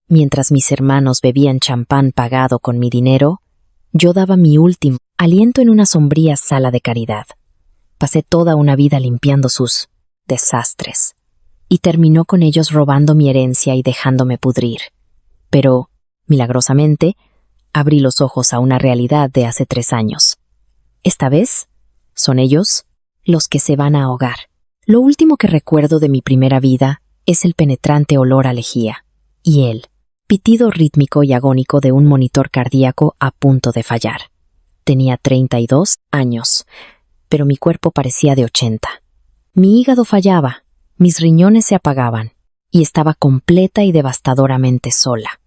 Mientras mis hermanos bebían champán pagado con mi dinero, yo daba mi último aliento en una sombría sala de caridad. Pasé toda una vida limpiando sus desastres, y terminó con ellos robando mi herencia y dejándome pudrir. Pero, milagrosamente, abrí los ojos a una realidad de hace 3 años. Esta vez, son ellos los que se van a ahogar. Lo último que recuerdo de mi primera vida es el penetrante olor a lejía, y el pitido rítmico y agónico de un monitor cardíaco a punto de fallar. Tenía 32 años, pero mi cuerpo parecía de 80. Mi hígado fallaba, mis riñones se apagaban, y estaba completa y devastadoramente sola.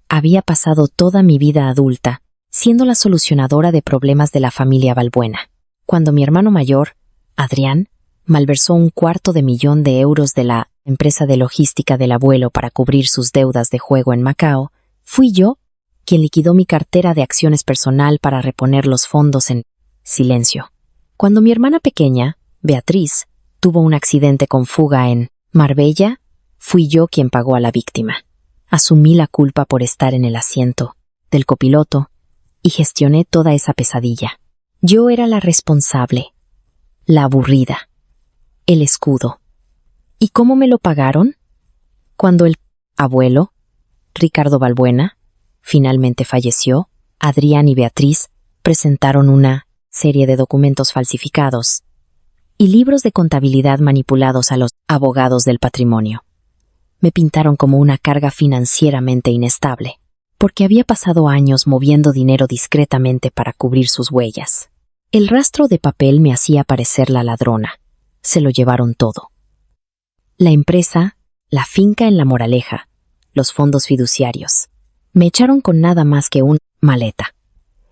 Había pasado toda mi vida adulta siendo la solucionadora de problemas de la familia Balbuena, cuando mi hermano mayor, Adrián, malversó $250,000 de la empresa de logística del abuelo para cubrir sus deudas de juego en Macao. Fui yo quien liquidó mi cartera de acciones personal para reponer los fondos en silencio. Cuando mi hermana pequeña, Beatriz, tuvo un accidente con fuga en Marbella, fui yo quien pagó a la víctima. Asumí la culpa por estar en el asiento del copiloto y gestioné toda esa pesadilla. Yo era la responsable, la aburrida, el escudo. ¿Y cómo me lo pagaron? Cuando el abuelo, Ricardo Balbuena, finalmente falleció, Adrián y Beatriz presentaron una serie de documentos falsificados y libros de contabilidad manipulados a los abogados del patrimonio. Me pintaron como una carga financieramente inestable, porque había pasado años moviendo dinero discretamente para cubrir sus huellas. El rastro de papel me hacía parecer la ladrona. Se lo llevaron todo. La empresa, la finca en La Moraleja, los fondos fiduciarios. Me echaron con nada más que una maleta.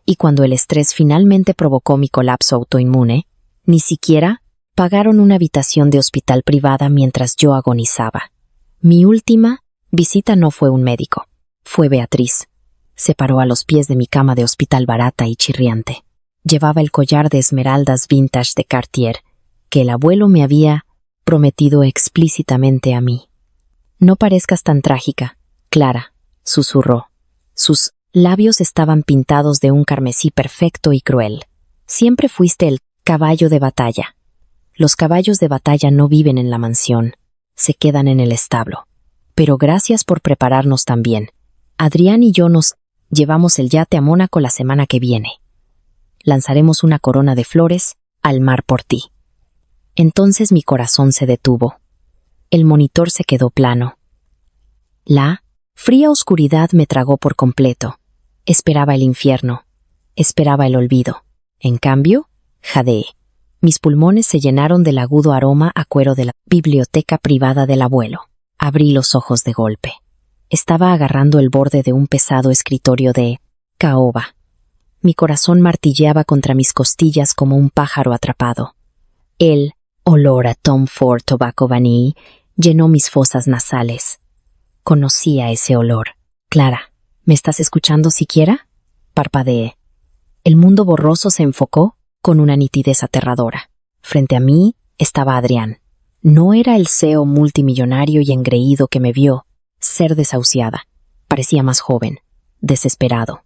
Y cuando el estrés finalmente provocó mi colapso autoinmune, ni siquiera pagaron una habitación de hospital privada mientras yo agonizaba. Mi última visita no fue un médico, fue Beatriz. Se paró a los pies de mi cama de hospital barata y chirriante. Llevaba el collar de esmeraldas vintage de Cartier, que el abuelo me había prometido explícitamente a mí. No parezcas tan trágica, Clara, susurró. Sus labios estaban pintados de un carmesí perfecto y cruel. Siempre fuiste el caballo de batalla. Los caballos de batalla no viven en la mansión, se quedan en el establo. Pero gracias por prepararnos tan bien. Adrián y yo nos llevamos el yate a Mónaco la semana que viene. Lanzaremos una corona de flores al mar por ti. Entonces mi corazón se detuvo. El monitor se quedó plano. La fría oscuridad me tragó por completo. Esperaba el infierno. Esperaba el olvido. En cambio, jadeé. Mis pulmones se llenaron del agudo aroma a cuero de la biblioteca privada del abuelo. Abrí los ojos de golpe. Estaba agarrando el borde de un pesado escritorio de caoba. Mi corazón martilleaba contra mis costillas como un pájaro atrapado. El olor a Tom Ford Tobacco Vanille llenó mis fosas nasales. Conocía ese olor. Clara, ¿me estás escuchando siquiera? Parpadeé. El mundo borroso se enfocó con una nitidez aterradora. Frente a mí estaba Adrián. No era el CEO multimillonario y engreído que me vio ser desahuciada. Parecía más joven, desesperado.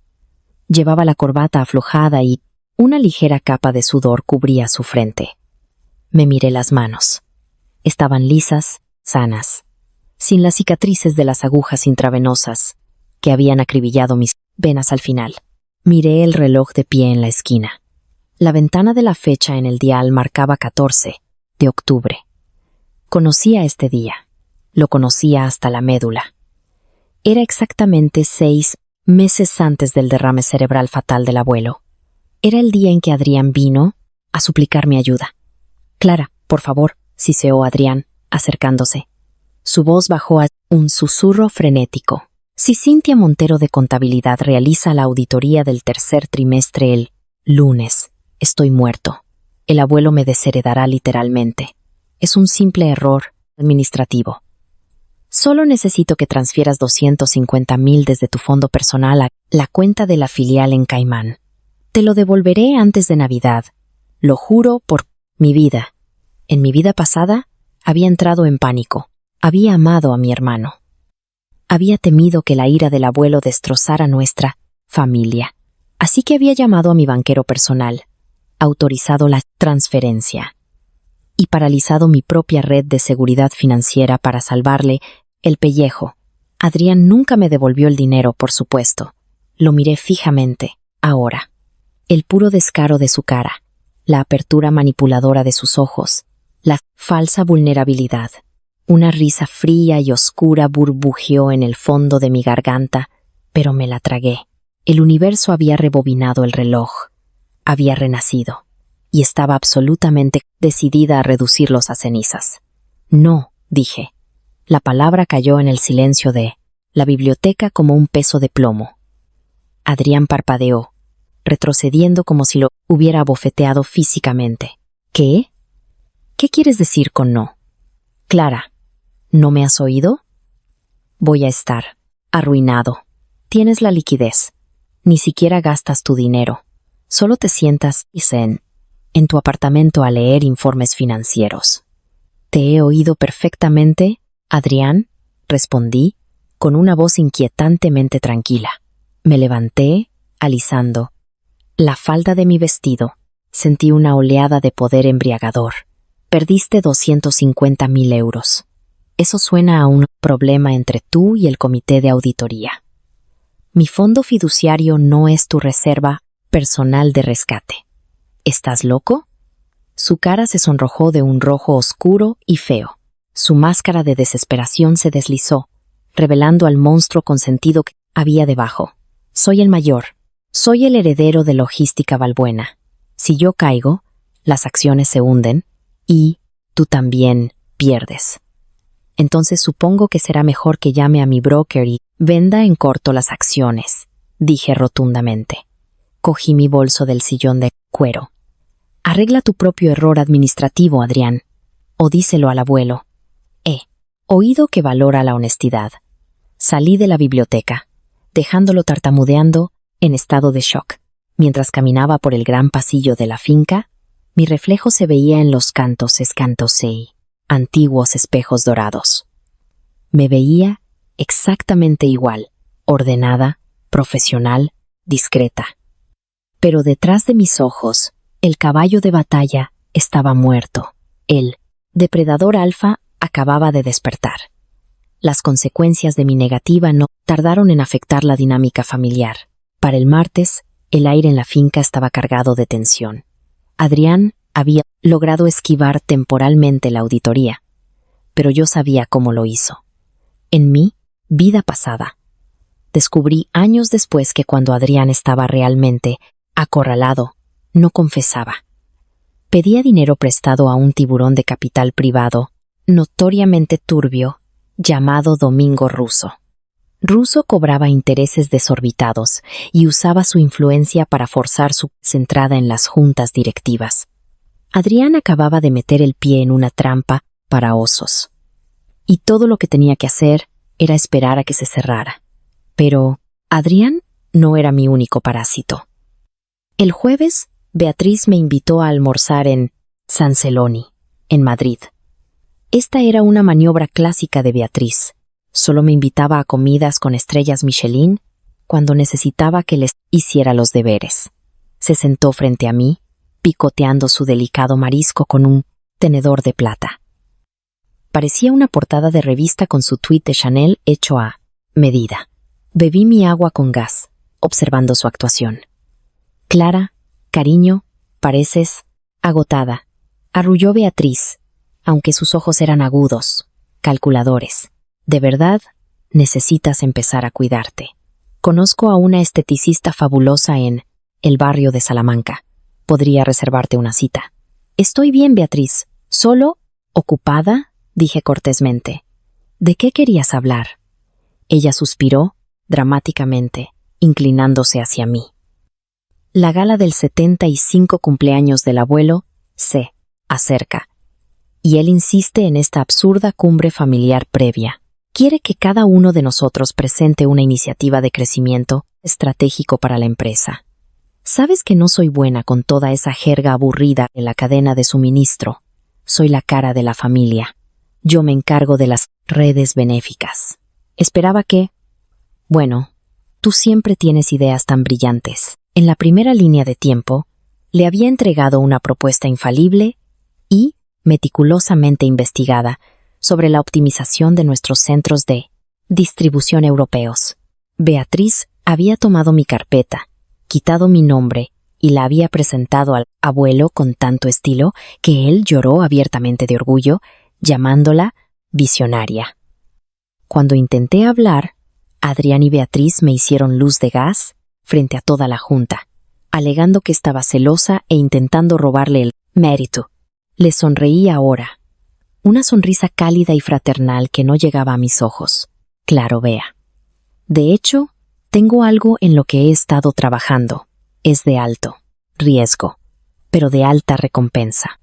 Llevaba la corbata aflojada y una ligera capa de sudor cubría su frente. Me miré las manos. Estaban lisas, sanas, sin las cicatrices de las agujas intravenosas que habían acribillado mis venas al final. Miré el reloj de pie en la esquina. La ventana de la fecha en el dial marcaba 14 de octubre. Conocía este día. Lo conocía hasta la médula. Era exactamente 6 meses antes del derrame cerebral fatal del abuelo. Era el día en que Adrián vino a suplicar mi ayuda. Clara, por favor, siseó Adrián, acercándose. Su voz bajó a un susurro frenético. Si Cintia Montero de Contabilidad realiza la auditoría del tercer trimestre el lunes, estoy muerto. El abuelo me desheredará literalmente. Es un simple error administrativo. Solo necesito que transfieras 250,000 desde tu fondo personal a la cuenta de la filial en Caimán. Te lo devolveré antes de Navidad. Lo juro por mi vida. En mi vida pasada había entrado en pánico. Había amado a mi hermano. Había temido que la ira del abuelo destrozara nuestra familia. Así que había llamado a mi banquero personal, autorizado la transferencia y paralizado mi propia red de seguridad financiera para salvarle el pellejo. Adrián nunca me devolvió el dinero, por supuesto. Lo miré fijamente, ahora. El puro descaro de su cara, la apertura manipuladora de sus ojos, la falsa vulnerabilidad. Una risa fría y oscura burbujeó en el fondo de mi garganta, pero me la tragué. El universo había rebobinado el reloj, había renacido, y estaba absolutamente decidida a reducirlos a cenizas. No, dije. La palabra cayó en el silencio de la biblioteca como un peso de plomo. Adrián parpadeó, retrocediendo como si lo hubiera abofeteado físicamente. ¿Qué? ¿Qué quieres decir con no? Clara, ¿no me has oído? Voy a estar arruinado. Tienes la liquidez. Ni siquiera gastas tu dinero. Solo te sientas en tu apartamento a leer informes financieros. ¿Te he oído perfectamente, Adrián? Respondí, con una voz inquietantemente tranquila. Me levanté, alisando la falda de mi vestido. Sentí una oleada de poder embriagador. Perdiste 250.000 euros. Eso suena a un problema entre tú y el comité de auditoría. Mi fondo fiduciario no es tu reserva personal de rescate. ¿Estás loco? Su cara se sonrojó de un rojo oscuro y feo. Su máscara de desesperación se deslizó, revelando al monstruo consentido que había debajo. Soy el mayor. Soy el heredero de Logística Valbuena. Si yo caigo, las acciones se hunden y tú también pierdes. Entonces supongo que será mejor que llame a mi broker y venda en corto las acciones, dije rotundamente. Cogí mi bolso del sillón de cuero. Arregla tu propio error administrativo, Adrián, o díselo al abuelo. He oído que valora la honestidad. Salí de la biblioteca, dejándolo tartamudeando en estado de shock. Mientras caminaba por el gran pasillo de la finca, mi reflejo se veía en los cantos escantosei, antiguos espejos dorados. Me veía exactamente igual, ordenada, profesional, discreta. Pero detrás de mis ojos, el caballo de batalla estaba muerto. El depredador alfa acababa de despertar. Las consecuencias de mi negativa no tardaron en afectar la dinámica familiar. Para el martes, el aire en la finca estaba cargado de tensión. Adrián había logrado esquivar temporalmente la auditoría, pero yo sabía cómo lo hizo. En mi vida pasada, descubrí años después que cuando Adrián estaba realmente acorralado, no confesaba. Pedía dinero prestado a un tiburón de capital privado, notoriamente turbio, llamado Domingo Russo. Russo cobraba intereses desorbitados y usaba su influencia para forzar su entrada en las juntas directivas. Adrián acababa de meter el pie en una trampa para osos. Y todo lo que tenía que hacer era esperar a que se cerrara. Pero Adrián no era mi único parásito. El jueves, Beatriz me invitó a almorzar en San Celoni, en Madrid. Esta era una maniobra clásica de Beatriz. Solo me invitaba a comidas con estrellas Michelin cuando necesitaba que les hiciera los deberes. Se sentó frente a mí, picoteando su delicado marisco con un tenedor de plata. Parecía una portada de revista con su tuit de Chanel hecho a medida. Bebí mi agua con gas, observando su actuación. Clara, cariño, pareces agotada, arrulló Beatriz, aunque sus ojos eran agudos, calculadores. De verdad, necesitas empezar a cuidarte. Conozco a una esteticista fabulosa en el barrio de Salamanca. Podría reservarte una cita. Estoy bien, Beatriz. ¿Solo? ¿Ocupada? Dije cortésmente. ¿De qué querías hablar? Ella suspiró, dramáticamente, inclinándose hacia mí. La gala del 75 cumpleaños del abuelo se acerca, y él insiste en esta absurda cumbre familiar previa. Quiere que cada uno de nosotros presente una iniciativa de crecimiento estratégico para la empresa. Sabes que no soy buena con toda esa jerga aburrida en la cadena de suministro. Soy la cara de la familia. Yo me encargo de las redes benéficas. Esperaba que... Bueno, tú siempre tienes ideas tan brillantes. En la primera línea de tiempo, le había entregado una propuesta infalible y meticulosamente investigada sobre la optimización de nuestros centros de distribución europeos. Beatriz había tomado mi carpeta, quitado mi nombre y la había presentado al abuelo con tanto estilo que él lloró abiertamente de orgullo, llamándola visionaria. Cuando intenté hablar, Adrián y Beatriz me hicieron luz de gas frente a toda la junta, alegando que estaba celosa e intentando robarle el mérito. Le sonreí ahora, una sonrisa cálida y fraternal que no llegaba a mis ojos. Claro, Bea. De hecho, tengo algo en lo que he estado trabajando. Es de alto riesgo, pero de alta recompensa.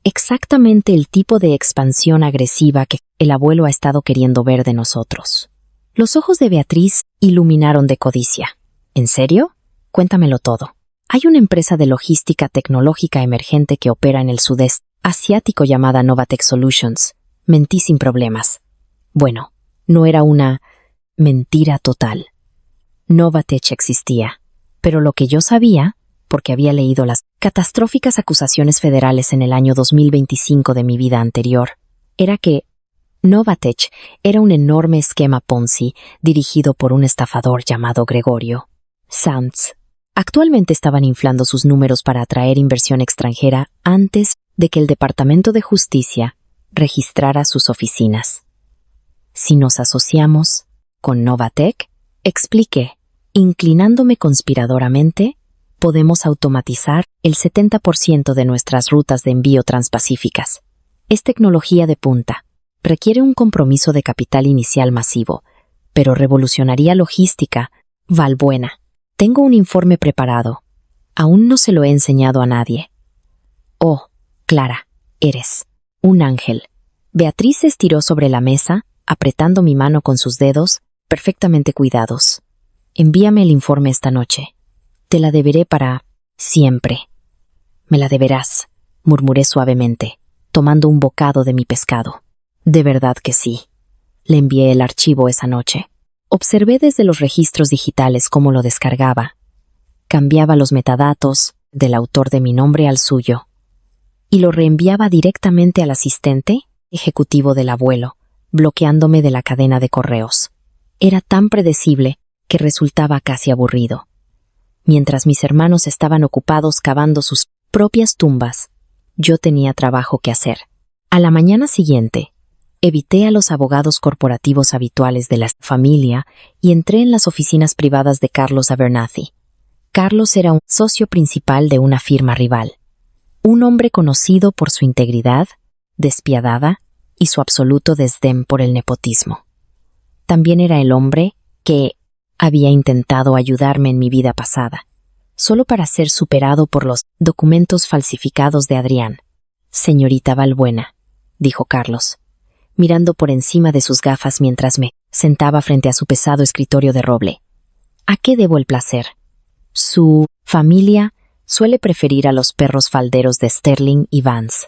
Exactamente el tipo de expansión agresiva que el abuelo ha estado queriendo ver de nosotros. Los ojos de Beatriz iluminaron de codicia. ¿En serio? Cuéntamelo todo. Hay una empresa de logística tecnológica emergente que opera en el sudeste asiático llamada Novatech Solutions. Mentí sin problemas. Bueno, no era una mentira total. Novatech existía, pero lo que yo sabía, porque había leído las catastróficas acusaciones federales en el año 2025 de mi vida anterior, era que Novatech era un enorme esquema Ponzi dirigido por un estafador llamado Gregorio Sanz. Actualmente estaban inflando sus números para atraer inversión extranjera antes de que el Departamento de Justicia registrara sus oficinas. Si nos asociamos con Novatech, expliqué, inclinándome conspiradoramente, podemos automatizar el 70% de nuestras rutas de envío transpacíficas. Es tecnología de punta. Requiere un compromiso de capital inicial masivo, pero revolucionaría logística. Valbuena. Tengo un informe preparado. Aún no se lo he enseñado a nadie. Oh, Clara, eres un ángel. Beatriz se estiró sobre la mesa, apretando mi mano con sus dedos, perfectamente cuidados. Envíame el informe esta noche. Te la deberé para siempre. Me la deberás, murmuré suavemente, tomando un bocado de mi pescado. De verdad que sí. Le envié el archivo esa noche. Observé desde los registros digitales cómo lo descargaba. Cambiaba los metadatos del autor de mi nombre al suyo y lo reenviaba directamente al asistente ejecutivo del abuelo, bloqueándome de la cadena de correos. Era tan predecible que resultaba casi aburrido. Mientras mis hermanos estaban ocupados cavando sus propias tumbas, yo tenía trabajo que hacer. A la mañana siguiente, evité a los abogados corporativos habituales de la familia y entré en las oficinas privadas de Carlos Abernathy. Carlos era un socio principal de una firma rival, un hombre conocido por su integridad, despiadada y su absoluto desdén por el nepotismo. También era el hombre que había intentado ayudarme en mi vida pasada, solo para ser superado por los documentos falsificados de Adrián. Señorita Valbuena, dijo Carlos, mirando por encima de sus gafas mientras me sentaba frente a su pesado escritorio de roble. ¿A qué debo el placer? Su familia suele preferir a los perros falderos de Sterling y Vance.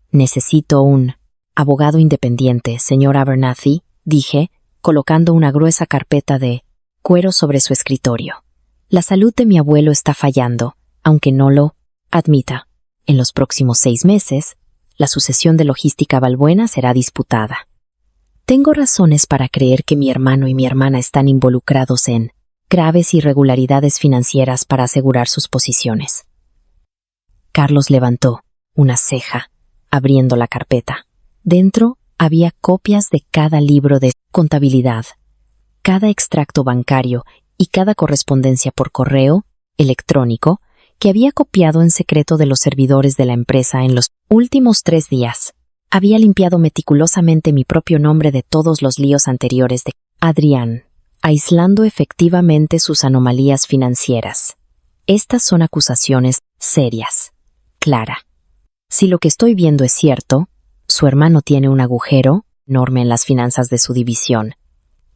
Necesito un abogado independiente, señor Abernathy, dije, colocando una gruesa carpeta de cuero sobre su escritorio. La salud de mi abuelo está fallando, aunque no lo admita. En los próximos 6 meses, la sucesión de Logística Valbuena será disputada. Tengo razones para creer que mi hermano y mi hermana están involucrados en graves irregularidades financieras para asegurar sus posiciones. Carlos levantó una ceja, abriendo la carpeta. Dentro había copias de cada libro de contabilidad, cada extracto bancario y cada correspondencia por correo electrónico que había copiado en secreto de los servidores de la empresa en los últimos 3 días. Había limpiado meticulosamente mi propio nombre de todos los líos anteriores de Adrián, aislando efectivamente sus anomalías financieras. Estas son acusaciones serias. Clara. Si lo que estoy viendo es cierto, su hermano tiene un agujero enorme en las finanzas de su división,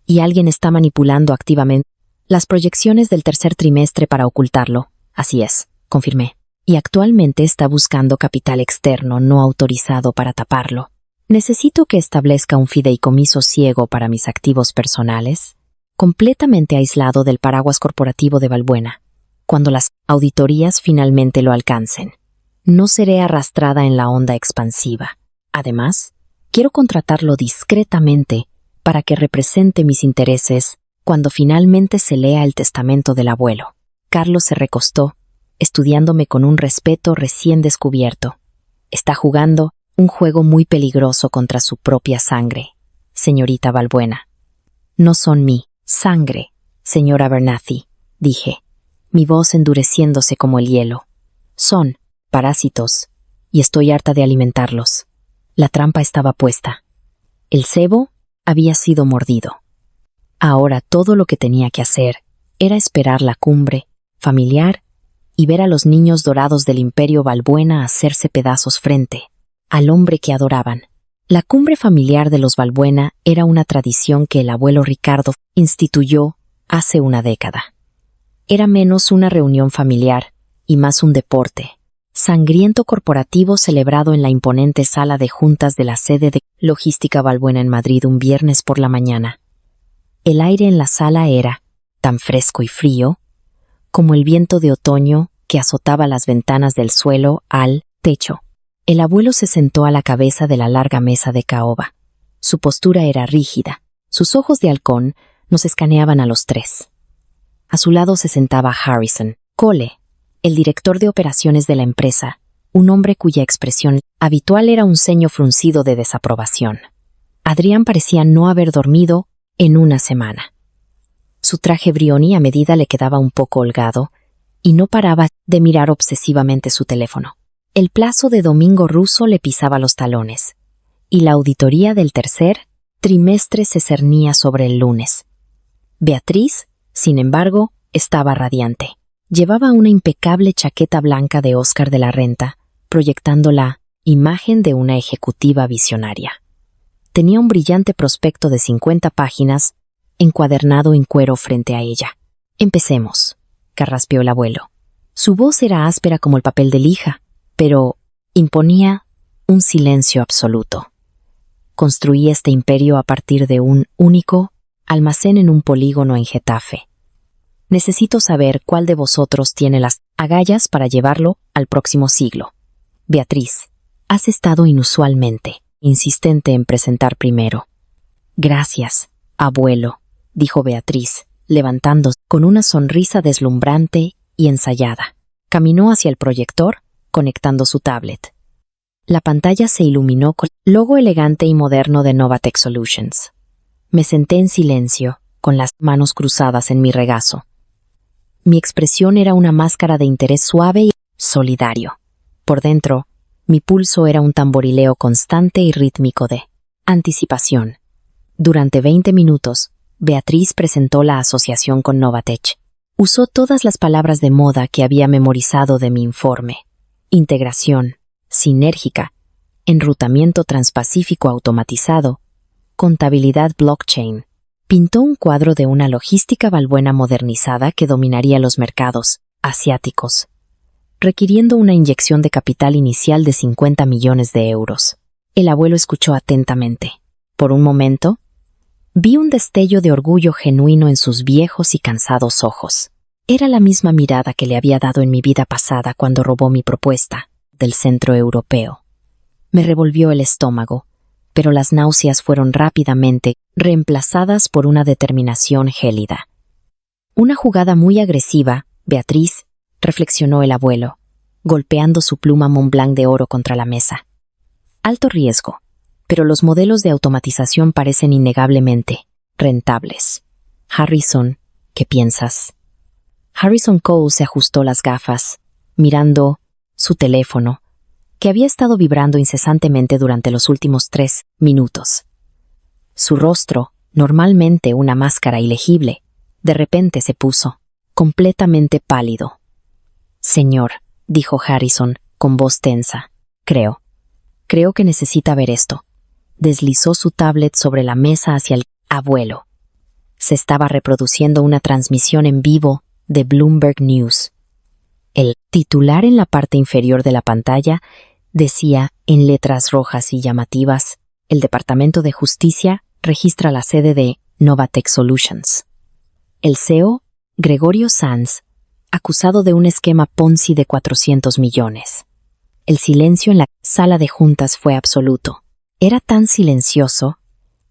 y alguien está manipulando activamente las proyecciones del tercer trimestre para ocultarlo. Así es, confirmé. Y actualmente está buscando capital externo no autorizado para taparlo. Necesito que establezca un fideicomiso ciego para mis activos personales, completamente aislado del paraguas corporativo de Valbuena, cuando las auditorías finalmente lo alcancen. No seré arrastrada en la onda expansiva. Además, quiero contratarlo discretamente para que represente mis intereses cuando finalmente se lea el testamento del abuelo. Carlos se recostó, estudiándome con un respeto recién descubierto. Está jugando un juego muy peligroso contra su propia sangre, señorita Valbuena. No son mi sangre, señora Abernathy, dije, mi voz endureciéndose como el hielo. Son parásitos, y estoy harta de alimentarlos. La trampa estaba puesta. El cebo había sido mordido. Ahora todo lo que tenía que hacer era esperar la cumbre familiar y ver a los niños dorados del Imperio Valbuena hacerse pedazos frente al hombre que adoraban. La cumbre familiar de los Valbuena era una tradición que el abuelo Ricardo instituyó hace una década. Era menos una reunión familiar y más un deporte sangriento corporativo celebrado en la imponente sala de juntas de la sede de Logística Valbuena en Madrid un viernes por la mañana. El aire en la sala era tan fresco y frío como el viento de otoño que azotaba las ventanas del suelo al techo. El abuelo se sentó a la cabeza de la larga mesa de caoba. Su postura era rígida. Sus ojos de halcón nos escaneaban a los tres. A su lado se sentaba Harrison Cole, el director de operaciones de la empresa, un hombre cuya expresión habitual era un ceño fruncido de desaprobación. Adrián parecía no haber dormido en una semana. Su traje brioni a medida le quedaba un poco holgado y no paraba de mirar obsesivamente su teléfono. El plazo de Domingo Russo le pisaba los talones, y la auditoría del tercer trimestre se cernía sobre el lunes. Beatriz, sin embargo, estaba radiante. Llevaba una impecable chaqueta blanca de Oscar de la Renta, proyectando la imagen de una ejecutiva visionaria. Tenía un brillante prospecto de 50 páginas, encuadernado en cuero frente a ella. «Empecemos», carraspeó el abuelo. Su voz era áspera como el papel de lija, pero imponía un silencio absoluto. Construí este imperio a partir de un único almacén en un polígono en Getafe. Necesito saber cuál de vosotros tiene las agallas para llevarlo al próximo siglo. Beatriz, has estado inusualmente insistente en presentar primero. Gracias, abuelo, dijo Beatriz, levantándose con una sonrisa deslumbrante y ensayada. Caminó hacia el proyector, conectando su tablet. La pantalla se iluminó con el logo elegante y moderno de Novatech Solutions. Me senté en silencio, con las manos cruzadas en mi regazo. Mi expresión era una máscara de interés suave y solidario. Por dentro, mi pulso era un tamborileo constante y rítmico de anticipación. Durante 20 minutos, Beatriz presentó la asociación con Novatech. Usó todas las palabras de moda que había memorizado de mi informe. Integración, sinérgica, enrutamiento transpacífico automatizado, contabilidad blockchain. Pintó un cuadro de una logística valbuena modernizada que dominaría los mercados asiáticos, requiriendo una inyección de capital inicial de 50 millones de euros. El abuelo escuchó atentamente. Por un momento, vi un destello de orgullo genuino en sus viejos y cansados ojos. Era la misma mirada que le había dado en mi vida pasada cuando robó mi propuesta del centro europeo. Me revolvió el estómago, pero las náuseas fueron rápidamente reemplazadas por una determinación gélida. Una jugada muy agresiva, Beatriz, reflexionó el abuelo, golpeando su pluma Montblanc de oro contra la mesa. Alto riesgo, pero los modelos de automatización parecen innegablemente rentables. Harrison, ¿qué piensas? Harrison Cole se ajustó las gafas, mirando su teléfono, que había estado vibrando incesantemente durante los últimos 3 minutos. Su rostro, normalmente una máscara ilegible, de repente se puso completamente pálido. Señor, dijo Harrison, con voz tensa, creo que necesita ver esto. Deslizó su tablet sobre la mesa hacia el abuelo. Se estaba reproduciendo una transmisión en vivo de Bloomberg News. El titular en la parte inferior de la pantalla decía en letras rojas y llamativas, El Departamento de Justicia registra la sede de Novatech Solutions. El CEO, Gregorio Sanz, acusado de un esquema Ponzi de 400 millones. El silencio en la sala de juntas fue absoluto. Era tan silencioso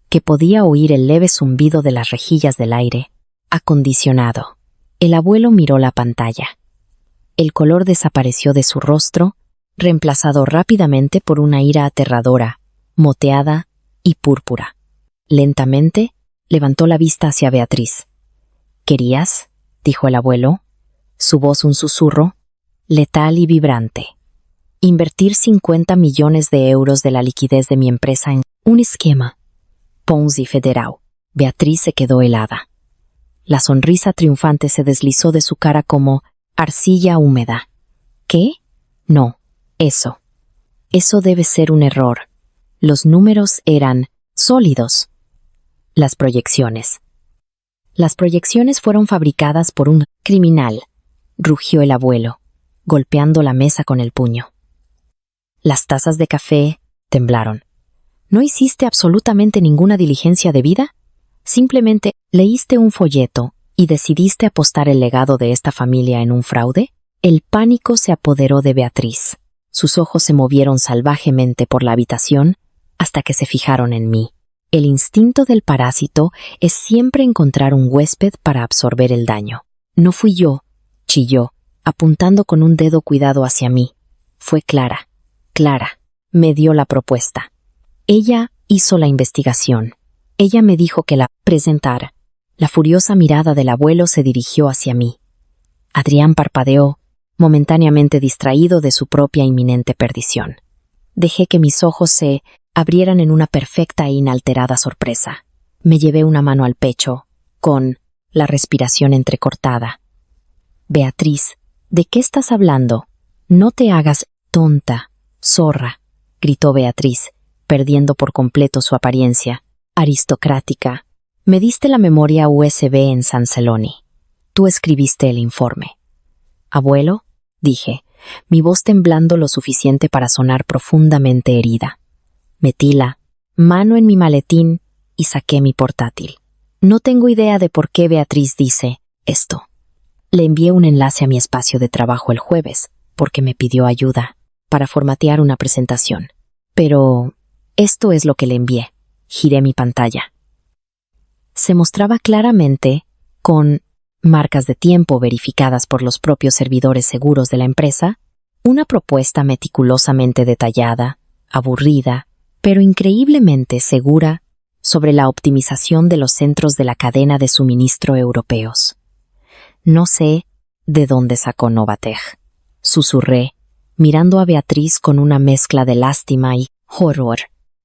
que podía oír el leve zumbido de las rejillas del aire acondicionado. El abuelo miró la pantalla. El color desapareció de su rostro, reemplazado rápidamente por una ira aterradora, moteada y púrpura. Lentamente, levantó la vista hacia Beatriz. ¿Querías?, dijo el abuelo, su voz un susurro, letal y vibrante. Invertir 50 millones de euros de la liquidez de mi empresa en un esquema Ponzi federal. Beatriz se quedó helada. La sonrisa triunfante se deslizó de su cara como arcilla húmeda. ¿Qué? No, eso. Eso debe ser un error. Los números eran sólidos. Las proyecciones. Las proyecciones fueron fabricadas por un criminal, rugió el abuelo, golpeando la mesa con el puño. Las tazas de café temblaron. ¿No hiciste absolutamente ninguna diligencia debida? ¿Simplemente leíste un folleto y decidiste apostar el legado de esta familia en un fraude? El pánico se apoderó de Beatriz. Sus ojos se movieron salvajemente por la habitación hasta que se fijaron en mí. El instinto del parásito es siempre encontrar un huésped para absorber el daño. No fui yo, chilló, apuntando con un dedo cuidado hacia mí. Fue Clara. Clara me dio la propuesta. Ella hizo la investigación. Ella me dijo que la presentara. La furiosa mirada del abuelo se dirigió hacia mí. Adrián parpadeó, momentáneamente distraído de su propia inminente perdición. Dejé que mis ojos se abrieran en una perfecta e inalterada sorpresa. Me llevé una mano al pecho, con la respiración entrecortada. Beatriz, ¿de qué estás hablando? No te hagas tonta, zorra, gritó Beatriz, perdiendo por completo su apariencia aristocrática. Me diste la memoria USB en San Celoni. Tú escribiste el informe. Abuelo, dije, mi voz temblando lo suficiente para sonar profundamente herida. Metí la mano en mi maletín y saqué mi portátil. No tengo idea de por qué Beatriz dice esto. Le envié un enlace a mi espacio de trabajo el jueves, porque me pidió ayuda para formatear una presentación. Pero esto es lo que le envié. Giré mi pantalla. Se mostraba claramente, con marcas de tiempo verificadas por los propios servidores seguros de la empresa, una propuesta meticulosamente detallada, aburrida, pero increíblemente segura sobre la optimización de los centros de la cadena de suministro europeos. No sé de dónde sacó Novatech, susurré, mirando a Beatriz con una mezcla de lástima y horror.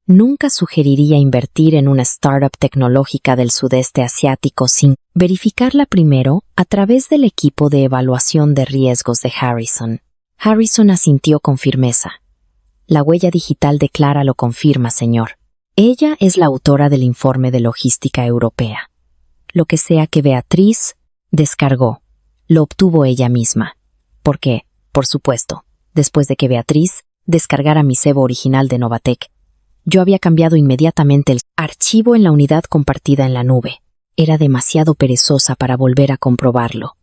Nunca sugeriría invertir en una startup tecnológica del sudeste asiático sin verificarla primero a través del equipo de evaluación de riesgos de Harrison. Harrison asintió con firmeza. La huella digital de Clara lo confirma, señor. Ella es la autora del informe de logística europea. Lo que sea que Beatriz descargó, lo obtuvo ella misma. Porque, por supuesto, después de que Beatriz descargara mi cebo original de Novatech, yo había cambiado inmediatamente el archivo en la unidad compartida en la nube. Era demasiado perezosa para volver a comprobarlo.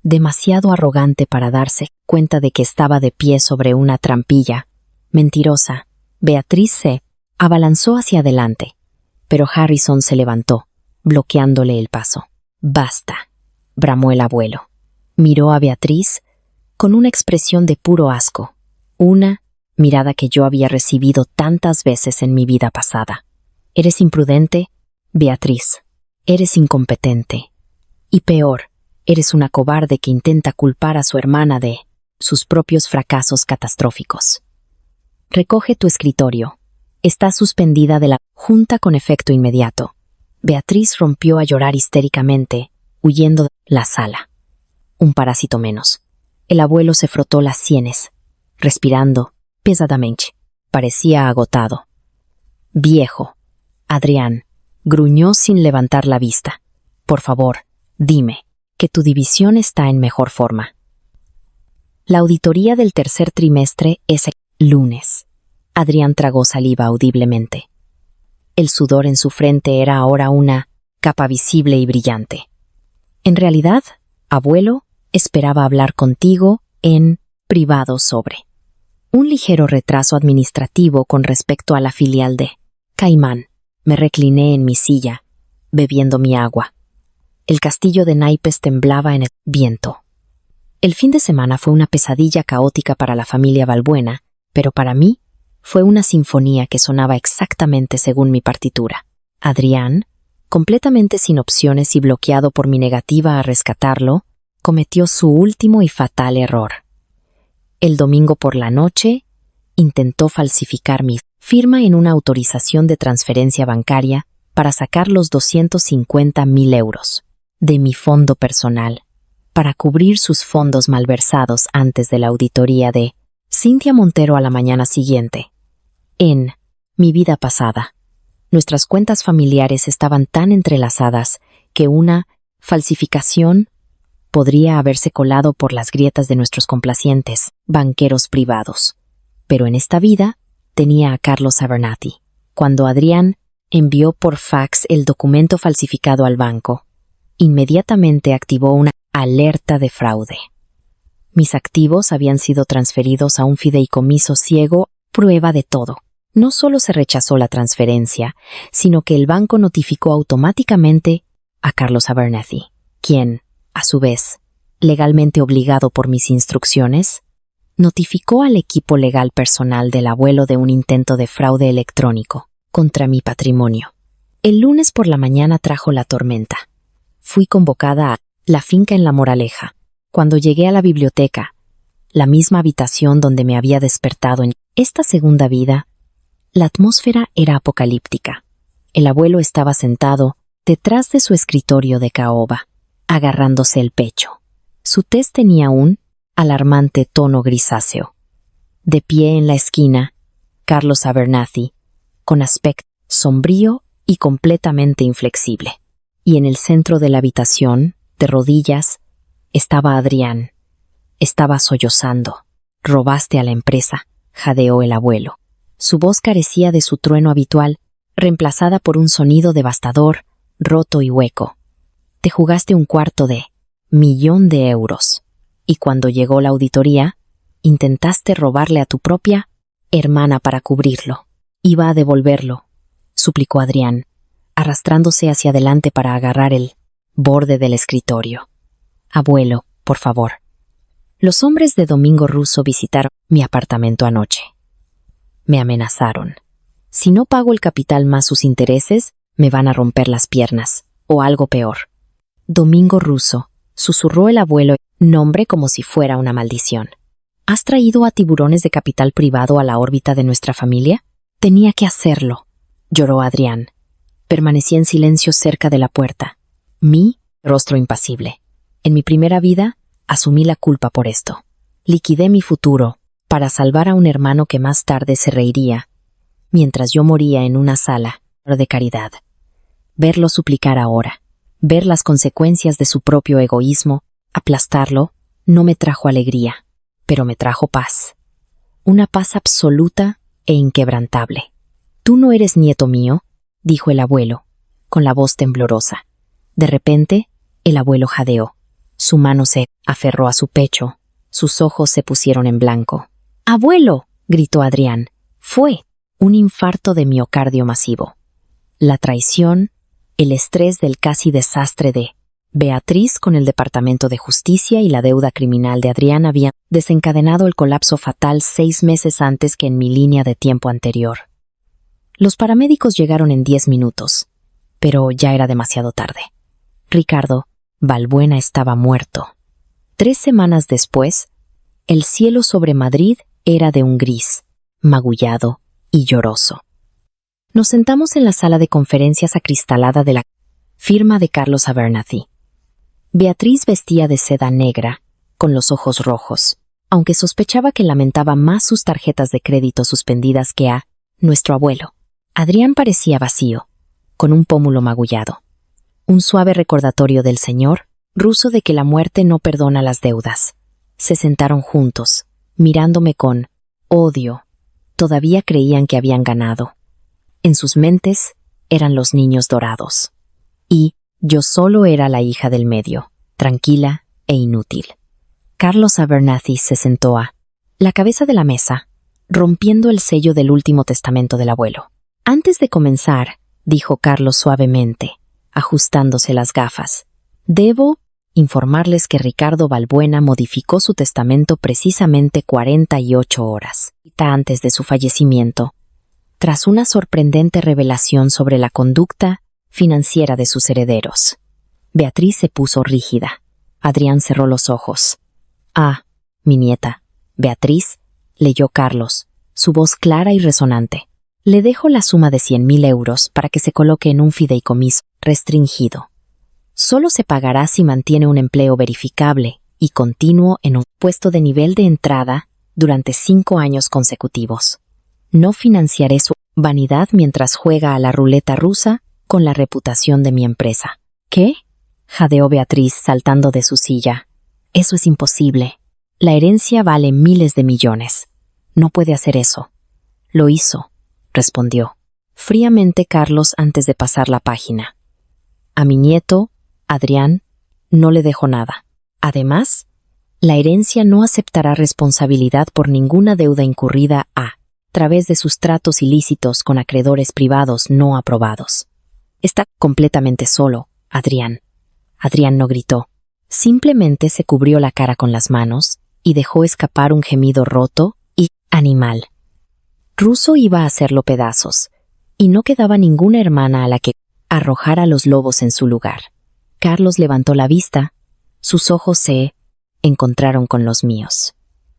Demasiado arrogante para darse cuenta de que estaba de pie sobre una trampilla. Mentirosa. Beatriz se abalanzó hacia adelante, pero Harrison se levantó, bloqueándole el paso. «Basta», bramó el abuelo. Miró a Beatriz con una expresión de puro asco. Una mirada que yo había recibido tantas veces en mi vida pasada. Eres imprudente, Beatriz. Eres incompetente. Y peor, eres una cobarde que intenta culpar a su hermana de sus propios fracasos catastróficos. Recoge tu escritorio. Está suspendida de la junta con efecto inmediato. Beatriz rompió a llorar histéricamente, huyendo de la sala. Un parásito menos. El abuelo se frotó las sienes, respirando pesadamente. Parecía agotado. Viejo. Adrián, gruñó sin levantar la vista. Por favor, dime que tu división está en mejor forma. La auditoría del tercer trimestre es el lunes. Adrián tragó saliva audiblemente. El sudor en su frente era ahora una capa visible y brillante. En realidad, abuelo, esperaba hablar contigo en privado sobre un ligero retraso administrativo con respecto a la filial de Caimán. Me recliné en mi silla, bebiendo mi agua. El castillo de naipes temblaba en el viento. El fin de semana fue una pesadilla caótica para la familia Balbuena, pero para mí fue una sinfonía que sonaba exactamente según mi partitura. Adrián, completamente sin opciones y bloqueado por mi negativa a rescatarlo, cometió su último y fatal error. El domingo por la noche, intentó falsificar mi firma en una autorización de transferencia bancaria para sacar los 250.000 euros de mi fondo personal para cubrir sus fondos malversados antes de la auditoría de Cynthia Montero a la mañana siguiente. En mi vida pasada, nuestras cuentas familiares estaban tan entrelazadas que una falsificación podría haberse colado por las grietas de nuestros complacientes banqueros privados. Pero en esta vida tenía a Carlos Abernathy. Cuando Adrián envió por fax el documento falsificado al banco, inmediatamente activó una alerta de fraude. Mis activos habían sido transferidos a un fideicomiso ciego, prueba de todo. No solo se rechazó la transferencia, sino que el banco notificó automáticamente a Carlos Abernathy, quien, a su vez, legalmente obligado por mis instrucciones, notificó al equipo legal personal del abuelo de un intento de fraude electrónico contra mi patrimonio. El lunes por la mañana trajo la tormenta. Fui convocada a la finca en La Moraleja. Cuando llegué a la biblioteca, la misma habitación donde me había despertado en esta segunda vida, la atmósfera era apocalíptica. El abuelo estaba sentado detrás de su escritorio de caoba, agarrándose el pecho. Su tez tenía un alarmante tono grisáceo. De pie en la esquina, Carlos Abernathy, con aspecto sombrío y completamente inflexible. Y en el centro de la habitación, de rodillas, estaba Adrián. Estaba sollozando. «Robaste a la empresa», jadeó el abuelo. Su voz carecía de su trueno habitual, reemplazada por un sonido devastador, roto y hueco. «Te jugaste $250.000 de euros. Y cuando llegó la auditoría, intentaste robarle a tu propia hermana para cubrirlo. Iba a devolverlo», suplicó Adrián, arrastrándose hacia adelante para agarrar el borde del escritorio. «Abuelo, por favor». Los hombres de Domingo Russo visitaron mi apartamento anoche. Me amenazaron. Si no pago el capital más sus intereses, me van a romper las piernas, o algo peor. Domingo Russo, susurró el abuelo, nombre como si fuera una maldición. ¿Has traído a tiburones de capital privado a la órbita de nuestra familia? Tenía que hacerlo, lloró Adrián. Permanecí en silencio cerca de la puerta. Mi rostro impasible. En mi primera vida, asumí la culpa por esto. Liquidé mi futuro para salvar a un hermano que más tarde se reiría, mientras yo moría en una sala de caridad. Verlo suplicar ahora, ver las consecuencias de su propio egoísmo, aplastarlo, no me trajo alegría, pero me trajo paz. Una paz absoluta e inquebrantable. «Tú no eres nieto mío», dijo el abuelo, con la voz temblorosa. De repente, el abuelo jadeó. Su mano se aferró a su pecho. Sus ojos se pusieron en blanco. «¡Abuelo!», gritó Adrián. Fue un infarto de miocardio masivo. La traición, el estrés del casi desastre de Beatriz con el Departamento de Justicia y la deuda criminal de Adrián habían desencadenado el colapso fatal 6 meses antes que en mi línea de tiempo anterior. Los paramédicos llegaron en 10 minutos, pero ya era demasiado tarde. Ricardo Balbuena estaba muerto. 3 semanas después, el cielo sobre Madrid era de un gris, magullado y lloroso. Nos sentamos en la sala de conferencias acristalada de la firma de Carlos Abernathy. Beatriz vestía de seda negra, con los ojos rojos, aunque sospechaba que lamentaba más sus tarjetas de crédito suspendidas que a nuestro abuelo. Adrián parecía vacío, con un pómulo magullado. Un suave recordatorio del señor Russo de que la muerte no perdona las deudas. Se sentaron juntos, mirándome con odio. Todavía creían que habían ganado. En sus mentes eran los niños dorados. Y yo solo era la hija del medio, tranquila e inútil. Carlos Abernathy se sentó a la cabeza de la mesa, rompiendo el sello del último testamento del abuelo. Antes de comenzar, dijo Carlos suavemente, ajustándose las gafas, debo informarles que Ricardo Balbuena modificó su testamento precisamente 48 horas antes de su fallecimiento, tras una sorprendente revelación sobre la conducta financiera de sus herederos. Beatriz se puso rígida. Adrián cerró los ojos. Ah, mi nieta, Beatriz, leyó Carlos, su voz clara y resonante. Le dejo la suma de 100.000 euros para que se coloque en un fideicomiso restringido. Solo se pagará si mantiene un empleo verificable y continuo en un puesto de nivel de entrada durante 5 años consecutivos. No financiaré su vanidad mientras juega a la ruleta rusa con la reputación de mi empresa. ¿Qué? Jadeó Beatriz saltando de su silla. Eso es imposible. La herencia vale miles de millones. No puede hacer eso. Lo hizo, respondió fríamente Carlos antes de pasar la página. A mi nieto, Adrián, no le dejo nada. Además, la herencia no aceptará responsabilidad por ninguna deuda incurrida a través de sus tratos ilícitos con acreedores privados no aprobados. Está completamente solo, Adrián. Adrián no gritó. Simplemente se cubrió la cara con las manos y dejó escapar un gemido roto y animal. Russo iba a hacerlo pedazos, y no quedaba ninguna hermana a la que arrojar a los lobos en su lugar. Carlos levantó la vista, sus ojos se encontraron con los míos.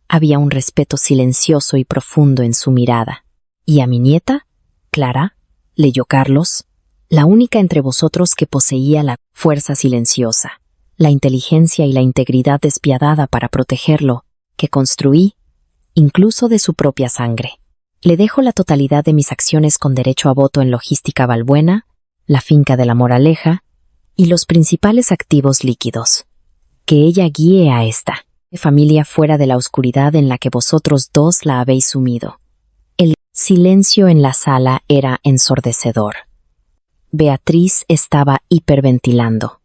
Había un respeto silencioso y profundo en su mirada. ¿Y a mi nieta? Clara, leyó Carlos, la única entre vosotros que poseía la fuerza silenciosa, la inteligencia y la integridad despiadada para protegerlo, que construí, incluso de su propia sangre. Le dejo la totalidad de mis acciones con derecho a voto en Logística Balbuena, la finca de la Moraleja y los principales activos líquidos. Que ella guíe a esta familia fuera de la oscuridad en la que vosotros dos la habéis sumido. El silencio en la sala era ensordecedor. Beatriz estaba hiperventilando.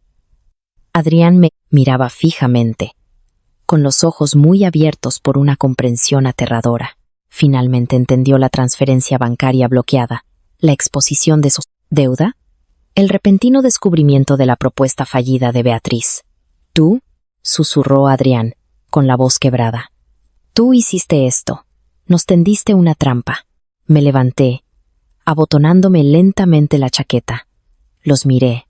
Adrián me miraba fijamente, con los ojos muy abiertos por una comprensión aterradora. Finalmente entendió la transferencia bancaria bloqueada, la exposición de su deuda, el repentino descubrimiento de la propuesta fallida de Beatriz. «Tú», susurró Adrián, con la voz quebrada. «Tú hiciste esto. Nos tendiste una trampa». Me levanté, abotonándome lentamente la chaqueta. Los miré,